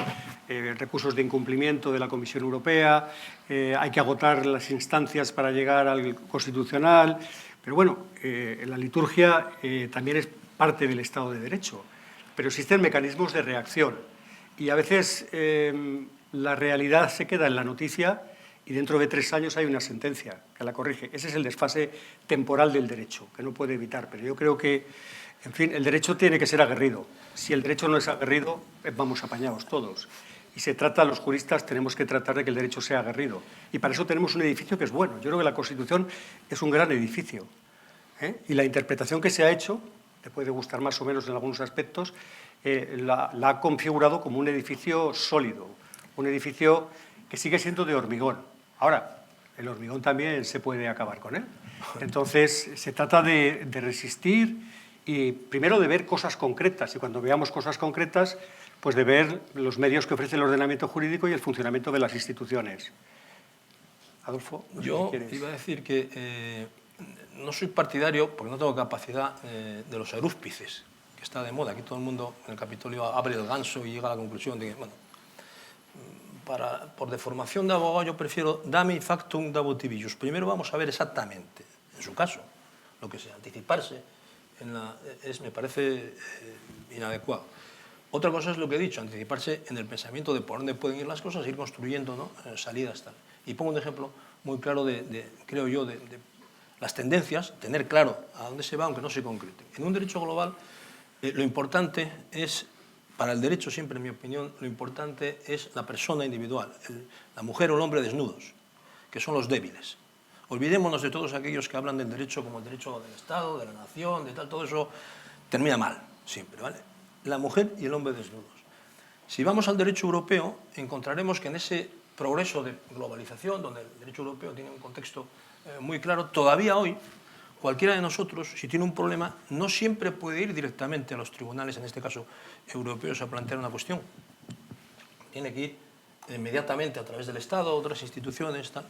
recursos de incumplimiento de la Comisión Europea, hay que agotar las instancias para llegar al Constitucional, pero bueno, la liturgia también es parte del Estado de Derecho, pero existen mecanismos de reacción y a veces la realidad se queda en la noticia y dentro de 3 años hay una sentencia que la corrige. Ese es el desfase temporal del derecho, que no puede evitar. Pero yo creo que, en fin, el derecho tiene que ser aguerrido. Si el derecho no es aguerrido, vamos apañados todos. Y se trata, los juristas tenemos que tratar de que el derecho sea aguerrido. Y para eso tenemos un edificio que es bueno. Yo creo que la Constitución es un gran edificio. Y la interpretación que se ha hecho, te puede gustar más o menos en algunos aspectos, la ha configurado como un edificio sólido, un edificio que sigue siendo de hormigón. Ahora, el hormigón también se puede acabar con él. Entonces, se trata de resistir y primero de ver cosas concretas. Y cuando veamos cosas concretas, pues de ver los medios que ofrece el ordenamiento jurídico y el funcionamiento de las instituciones. Adolfo, no sé yo si quieres. iba a decir que no soy partidario, porque no tengo capacidad, de los arúspices, que está de moda. Aquí todo el mundo en el Capitolio abre el ganso y llega a la conclusión de que, bueno, por deformación de abogado yo prefiero dame factum dabotibillos. Primero vamos a ver exactamente, en su caso, lo que sea. Anticiparse me parece inadecuado. Otra cosa es lo que he dicho, anticiparse en el pensamiento de por dónde pueden ir las cosas, ir construyendo, ¿no?, salidas tal. Y pongo un ejemplo muy claro creo yo, de las tendencias, tener claro a dónde se va, aunque no se concrete. En un derecho global, lo importante es, para el derecho siempre, en mi opinión, lo importante es la persona individual, la mujer o el hombre desnudos, que son los débiles. Olvidémonos de todos aquellos que hablan del derecho como el derecho del Estado, de la nación, de tal, todo eso termina mal, siempre, ¿vale? La mujer y el hombre desnudos. Si vamos al derecho europeo, encontraremos que en ese progreso de globalización, donde el derecho europeo tiene un contexto muy claro, todavía hoy, cualquiera de nosotros, si tiene un problema, no siempre puede ir directamente a los tribunales, en este caso europeos, a plantear una cuestión. Tiene que ir inmediatamente a través del Estado, otras instituciones, tal.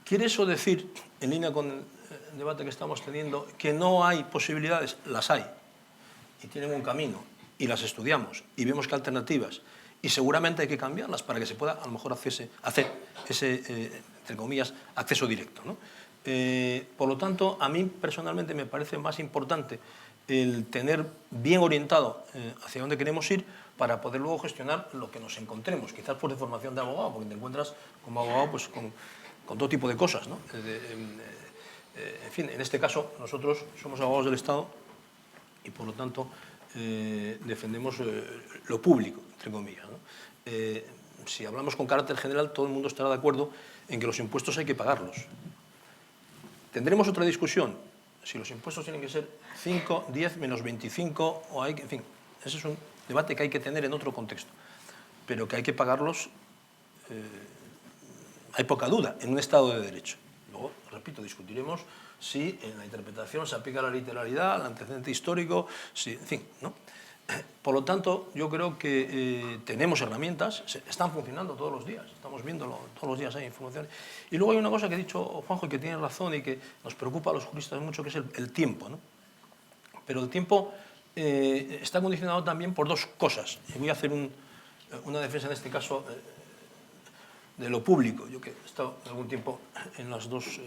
¿Quiere eso decir, en línea con el debate que estamos teniendo, que no hay posibilidades? Las hay, y tienen un camino, y las estudiamos, y vemos qué alternativas, y seguramente hay que cambiarlas para que se pueda, a lo mejor, hacer ese, entre comillas, acceso directo, ¿no? Por lo tanto, a mí personalmente me parece más importante el tener bien orientado hacia dónde queremos ir para poder luego gestionar lo que nos encontremos, quizás por formación de abogado, porque te encuentras como abogado pues, con todo tipo de cosas, ¿no? En fin, en este caso nosotros somos abogados del Estado y por lo tanto defendemos lo público, entre comillas, ¿no? Si hablamos con carácter general, todo el mundo estará de acuerdo en que los impuestos hay que pagarlos. Tendremos otra discusión, si los impuestos tienen que ser 5, 10, menos 25, o hay que, en fin, ese es un debate que hay que tener en otro contexto, pero que hay que pagarlos, hay poca duda, en un Estado de Derecho. Luego, repito, discutiremos si en la interpretación se aplica la literalidad, el antecedente histórico, si, en fin, ¿no? Por lo tanto, yo creo que tenemos herramientas, están funcionando todos los días, estamos viéndolo, todos los días hay información. Y luego hay una cosa que ha dicho Juanjo y que tiene razón y que nos preocupa a los juristas mucho, que es el tiempo, ¿no? Pero el tiempo está condicionado también por dos cosas. Y voy a hacer una defensa en este caso de lo público, yo que he estado algún tiempo en las dos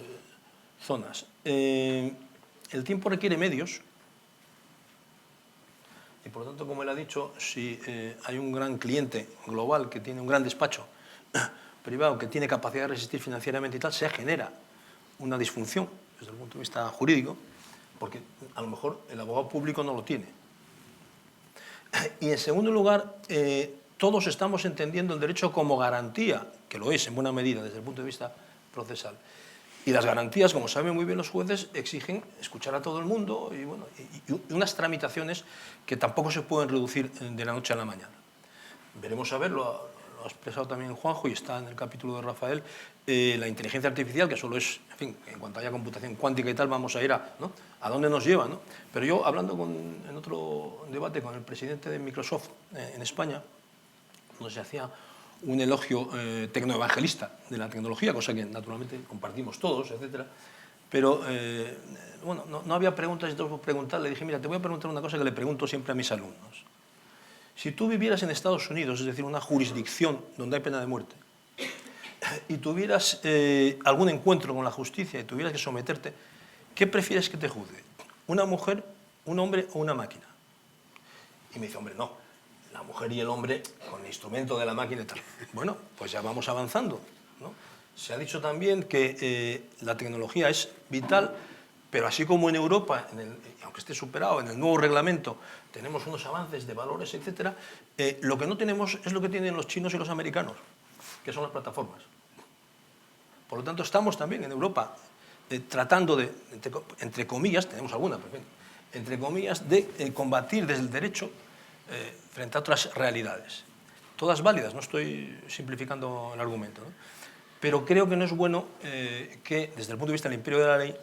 zonas. El tiempo requiere medios. Y por lo tanto, como él ha dicho, si hay un gran cliente global que tiene un gran despacho privado que tiene capacidad de resistir financieramente y tal, se genera una disfunción desde el punto de vista jurídico, porque a lo mejor el abogado público no lo tiene. Y en segundo lugar, todos estamos entendiendo el derecho como garantía, que lo es en buena medida desde el punto de vista procesal. Y las garantías, como saben muy bien los jueces, exigen escuchar a todo el mundo y, bueno, y unas tramitaciones que tampoco se pueden reducir de la noche a la mañana. Veremos a ver, lo ha expresado también Juanjo y está en el capítulo de Rafael, la inteligencia artificial, que solo es, en fin, en cuanto haya computación cuántica y tal, vamos a ir ¿no? A dónde nos lleva, ¿no? Pero yo, hablando en otro debate con el presidente de Microsoft en España, donde se hacía un elogio tecnoevangelista de la tecnología, cosa que naturalmente compartimos todos, etc. Pero, bueno, no había preguntas, entonces por preguntar, le dije, mira, te voy a preguntar una cosa que le pregunto siempre a mis alumnos. Si tú vivieras en Estados Unidos, es decir, una jurisdicción donde hay pena de muerte, y tuvieras algún encuentro con la justicia y tuvieras que someterte, ¿qué prefieres que te juzgue? ¿Una mujer, un hombre o una máquina? Y me dice, hombre, no, la mujer y el hombre con el instrumento de la máquina y tal. Bueno, pues ya vamos avanzando, ¿no? Se ha dicho también que la tecnología es vital, pero así como en Europa, aunque esté superado, en el nuevo reglamento tenemos unos avances de valores, etc., lo que no tenemos es lo que tienen los chinos y los americanos, que son las plataformas. Por lo tanto, estamos también en Europa tratando de, entre comillas, tenemos alguna, pero entre comillas, de combatir desde el derecho frente a otras realidades. Todas válidas, no estoy simplificando el argumento, ¿no? Pero creo que no es bueno que, desde el punto de vista del imperio de la ley,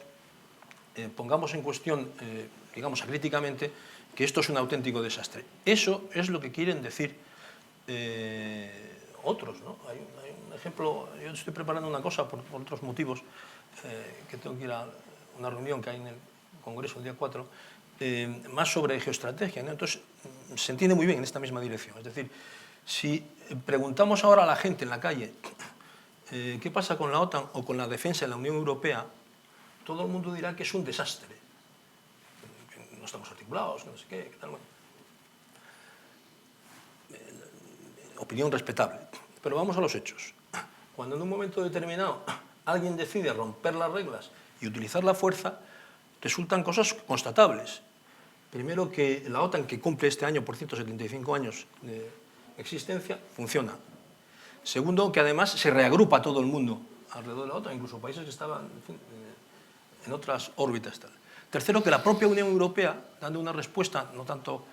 pongamos en cuestión, digamos, acríticamente, que esto es un auténtico desastre. Eso es lo que quieren decir otros, ¿no? Hay un ejemplo, yo estoy preparando una cosa por otros motivos, que tengo que ir a una reunión que hay en el Congreso el día 4, más sobre geoestrategia, ¿no? Entonces, se entiende muy bien en esta misma dirección. Es decir, si preguntamos ahora a la gente en la calle qué pasa con la OTAN o con la defensa de la Unión Europea, todo el mundo dirá que es un desastre, que no estamos articulados, que no sé qué, que tal, bueno. Opinión respetable. Pero vamos a los hechos. Cuando en un momento determinado alguien decide romper las reglas y utilizar la fuerza, resultan cosas constatables. Primero, que la OTAN, que cumple este año por 175 años de existencia, funciona. Segundo, que además se reagrupa todo el mundo alrededor de la OTAN, incluso países que estaban, en fin, en otras órbitas. Tal. Tercero, que la propia Unión Europea, dando una respuesta no tanto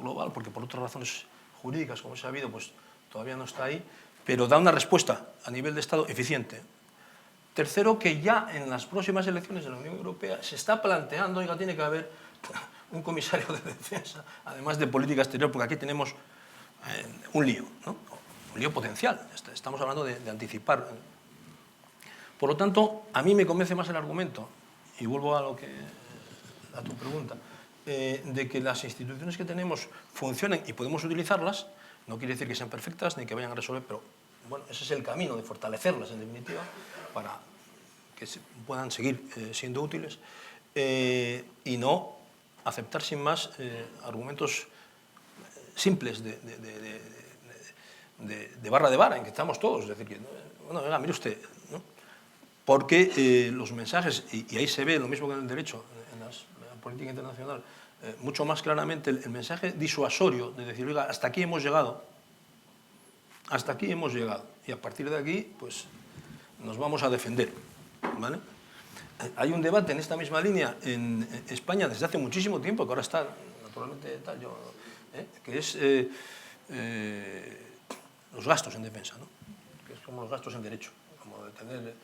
global, porque por otras razones jurídicas, como se ha habido, pues todavía no está ahí, pero da una respuesta a nivel de Estado eficiente. Tercero, que ya en las próximas elecciones de la Unión Europea se está planteando, oiga, tiene que haber un comisario de defensa, además de política exterior, porque aquí tenemos un lío, ¿no? Un lío potencial. Estamos hablando de anticipar. Por lo tanto, a mí me convence más el argumento, y vuelvo a tu pregunta, de que las instituciones que tenemos funcionen y podemos utilizarlas. No quiere decir que sean perfectas ni que vayan a resolver, pero bueno, ese es el camino de fortalecerlas, en definitiva, para que puedan seguir siendo útiles, y no aceptar sin más argumentos simples de barra de vara, en que estamos todos. Es decir, que, bueno, venga, mire usted, ¿no? Porque los mensajes, y ahí se ve lo mismo que en el derecho, en la política internacional, mucho más claramente el mensaje disuasorio de decir, oiga, hasta aquí hemos llegado, y a partir de aquí, pues, nos vamos a defender, ¿vale? Hay un debate en esta misma línea en España desde hace muchísimo tiempo, que ahora está, naturalmente, tal, que es los gastos en defensa, ¿no? Que es como los gastos en derecho, como de tener...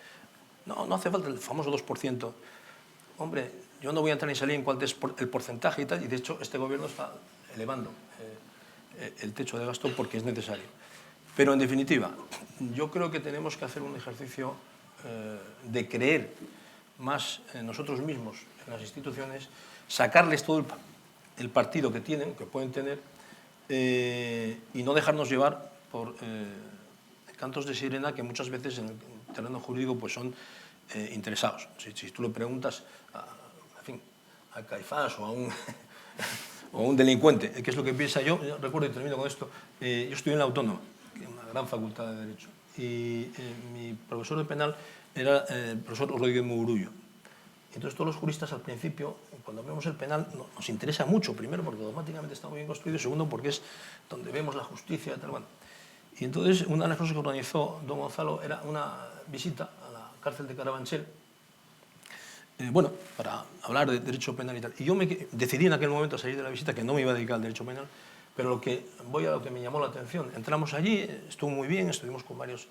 No hace falta el famoso 2%. Hombre, yo no voy a entrar ni salir en cuál es el porcentaje y tal, y de hecho este gobierno está elevando el techo de gasto porque es necesario. Pero en definitiva, yo creo que tenemos que hacer un ejercicio de creer más en nosotros mismos, en las instituciones, sacarles todo el partido que tienen, que pueden tener, y no dejarnos llevar por cantos de sirena que muchas veces en el terreno jurídico pues son interesados. Si tú le preguntas a Caifás o a un delincuente qué es lo que piensa, yo recuerdo, y termino con esto, yo estudié en la Autónoma, que es una gran facultad de Derecho, mi profesor de penal era el profesor Rodríguez Mourullo. Entonces todos los juristas al principio, cuando vemos el penal, nos interesa mucho, primero porque dogmáticamente está muy bien construido, y segundo porque es donde vemos la justicia y tal. Bueno. Y entonces una de las cosas que organizó don Gonzalo era una visita a la cárcel de Carabanchel, bueno, para hablar de derecho penal y tal. Y yo decidí en aquel momento salir de la visita que no me iba a dedicar al derecho penal, pero voy a lo que me llamó la atención. Entramos allí, estuvo muy bien, estuvimos con varios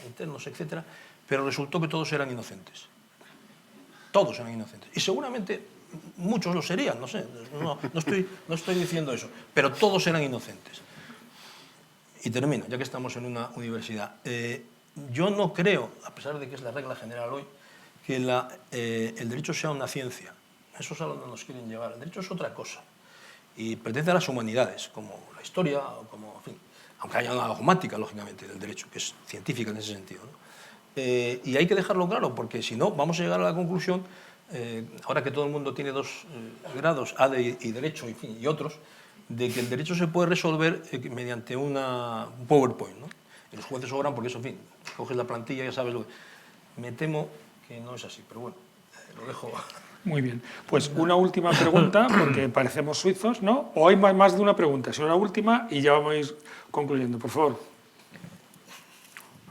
internos, etcétera, pero resultó que todos eran inocentes. Todos eran inocentes. Y seguramente muchos lo serían, no sé, no estoy diciendo eso, pero todos eran inocentes. Y termino, ya que estamos en una universidad. Yo no creo, a pesar de que es la regla general hoy, que el derecho sea una ciencia. Eso es a donde nos quieren llevar. El derecho es otra cosa. Y pertenece a las humanidades, como la historia, o como, en fin, aunque haya una dogmática, lógicamente, del derecho, que es científica en ese sentido, ¿no? Y hay que dejarlo claro, porque si no, vamos a llegar a la conclusión, ahora que todo el mundo tiene 2 grados, ADE y Derecho, en fin, y otros, de que el derecho se puede resolver mediante un PowerPoint, ¿no? Y los jueces obran porque eso, en fin, coges la plantilla y ya sabes lo que... Me temo que no es así, pero bueno, lo dejo... Muy bien. Pues una última pregunta, porque parecemos suizos, ¿no? O hay más de una pregunta, sino la última y ya vamos a ir concluyendo. Por favor.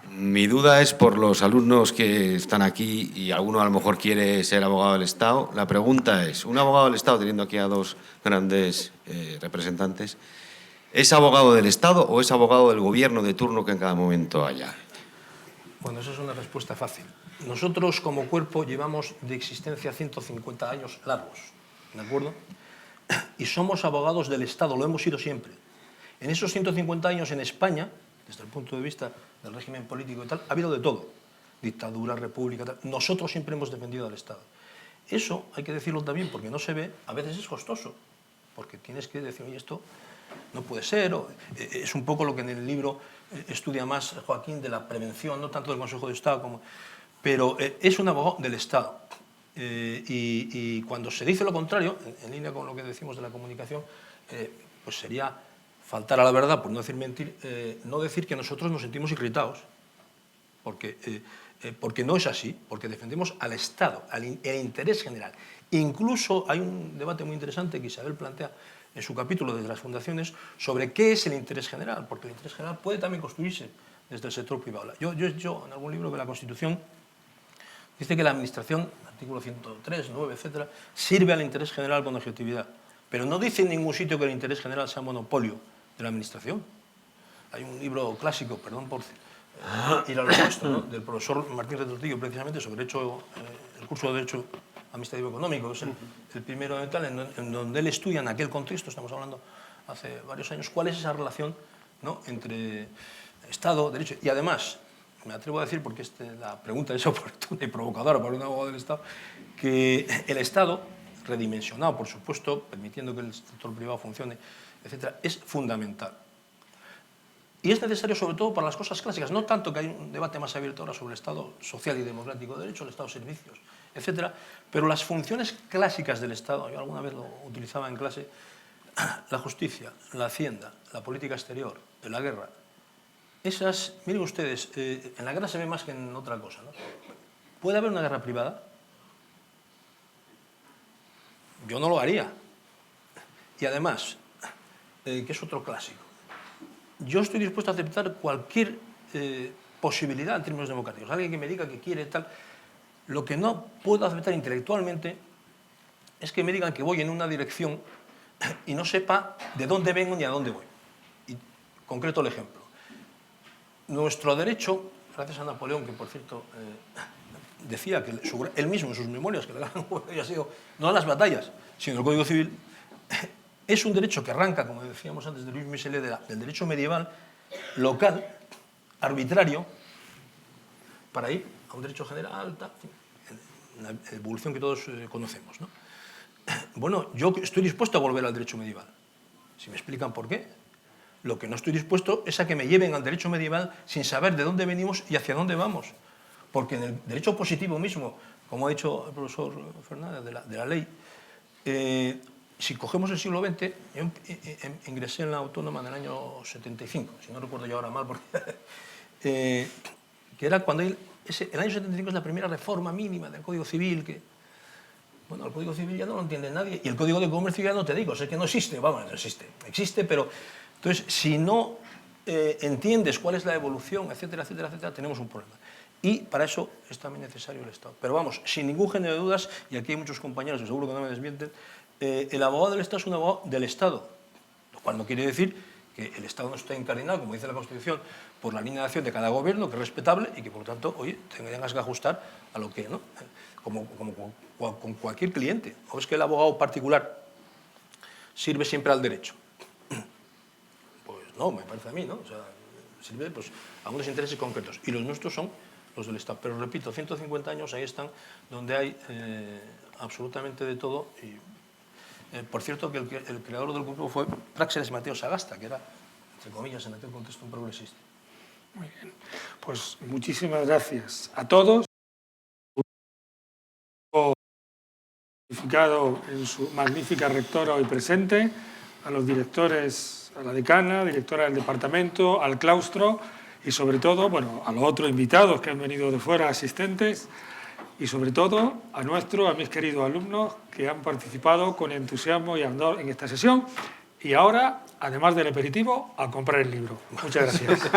Mi duda es por los alumnos que están aquí y alguno a lo mejor quiere ser abogado del Estado. La pregunta es, un abogado del Estado, teniendo aquí a 2 grandes representantes, ¿es abogado del Estado o es abogado del gobierno de turno que en cada momento haya? Bueno, esa es una respuesta fácil. Nosotros como cuerpo llevamos de existencia 150 años largos, ¿de acuerdo? Y somos abogados del Estado, lo hemos sido siempre. En esos 150 años en España, desde el punto de vista del régimen político y tal, ha habido de todo. Dictadura, república, tal. Nosotros siempre hemos defendido al Estado. Eso hay que decirlo también porque no se ve, a veces es costoso, porque tienes que decir, oye, esto no puede ser, es un poco lo que en el libro estudia más Joaquín de la prevención, no tanto del Consejo de Estado como... Pero es un abogado del Estado. Y cuando se dice lo contrario, en línea con lo que decimos de la comunicación, pues sería faltar a la verdad, por no decir mentir, no decir que nosotros nos sentimos irritados, porque no es así, porque defendemos al Estado, el interés general. Incluso hay un debate muy interesante que Isabel plantea en su capítulo de las fundaciones sobre qué es el interés general, porque el interés general puede también construirse desde el sector privado. Yo en algún libro de la Constitución dice que la Administración, artículo 103, 9, etcétera, sirve al interés general con objetividad, pero no dice en ningún sitio que el interés general sea monopolio de la Administración. Hay un libro clásico, perdón por ir a lo nuestro, ¿no?, del profesor Martín Retortillo, precisamente sobre el curso de Derecho Administrativo Económico, es el primero de tal, en donde él estudia en aquel contexto, estamos hablando hace varios años, cuál es esa relación, ¿no?, entre Estado, Derecho, y además, me atrevo a decir, porque la pregunta es oportuna y provocadora para un abogado del Estado, que el Estado, redimensionado, por supuesto, permitiendo que el sector privado funcione, etcétera, es fundamental. Y es necesario sobre todo para las cosas clásicas, no tanto que hay un debate más abierto ahora sobre el Estado social y democrático de derecho, el Estado de servicios, etcétera, pero las funciones clásicas del Estado, yo alguna vez lo utilizaba en clase, la justicia, la hacienda, la política exterior, la guerra, esas, miren ustedes, en la guerra se ve más que en otra cosa, ¿no? ¿Puede haber una guerra privada? Yo no lo haría. Y además, que es otro clásico, yo estoy dispuesto a aceptar cualquier posibilidad en términos democráticos. Alguien que me diga que quiere tal. Lo que no puedo aceptar intelectualmente es que me digan que voy en una dirección y no sepa de dónde vengo ni a dónde voy. Y concreto el ejemplo. Nuestro derecho, gracias a Napoleón, que por cierto decía que él mismo en sus memorias, que la gran había sido no las batallas, sino el Código Civil, es un derecho que arranca, como decíamos antes de Luis Michelet, del derecho medieval, local, arbitrario, para ir a un derecho general, la evolución que todos conocemos, ¿no? Bueno, yo estoy dispuesto a volver al derecho medieval. Si me explican por qué. Lo que no estoy dispuesto es a que me lleven al derecho medieval sin saber de dónde venimos y hacia dónde vamos. Porque en el derecho positivo mismo, como ha dicho el profesor Fernández, de la ley, si cogemos el siglo XX, yo ingresé en la Autónoma en el año 75, si no recuerdo yo ahora mal, porque que era cuando el año 75 es la primera reforma mínima del Código Civil, que, bueno, el Código Civil ya no lo entiende nadie, y el Código de Comercio ya no te digo, sé que no existe, vamos, no existe, pero, entonces, si no entiendes cuál es la evolución, etcétera, etcétera, etcétera, tenemos un problema. Y para eso es también necesario el Estado. Pero vamos, sin ningún género de dudas, y aquí hay muchos compañeros que seguro que no me desmienten, el abogado del Estado es un abogado del Estado, lo cual no quiere decir que el Estado no esté incardinado, como dice la Constitución, por la línea de acción de cada gobierno, que es respetable, y que por lo tanto, oye, tengas que ajustar a lo que, ¿no? Como con cualquier cliente. ¿O es que el abogado particular sirve siempre al derecho? Pues no, me parece a mí, ¿no? O sea, sirve pues, a unos intereses concretos. Y los nuestros son los del Estado. Pero repito, 150 años ahí están, donde hay absolutamente de todo. Y, por cierto, que el creador del grupo fue Práxedes Mateo Sagasta, que era, entre comillas, en aquel contexto un progresista. Muy bien. Pues muchísimas gracias a todos. En su magnífica rectora hoy presente, a los directores, a la decana, directora del departamento, al claustro y sobre todo, bueno, a los otros invitados que han venido de fuera, asistentes, y sobre todo a mis queridos alumnos que han participado con entusiasmo y ardor en esta sesión. Y ahora, además del aperitivo, a comprar el libro. Muchas gracias.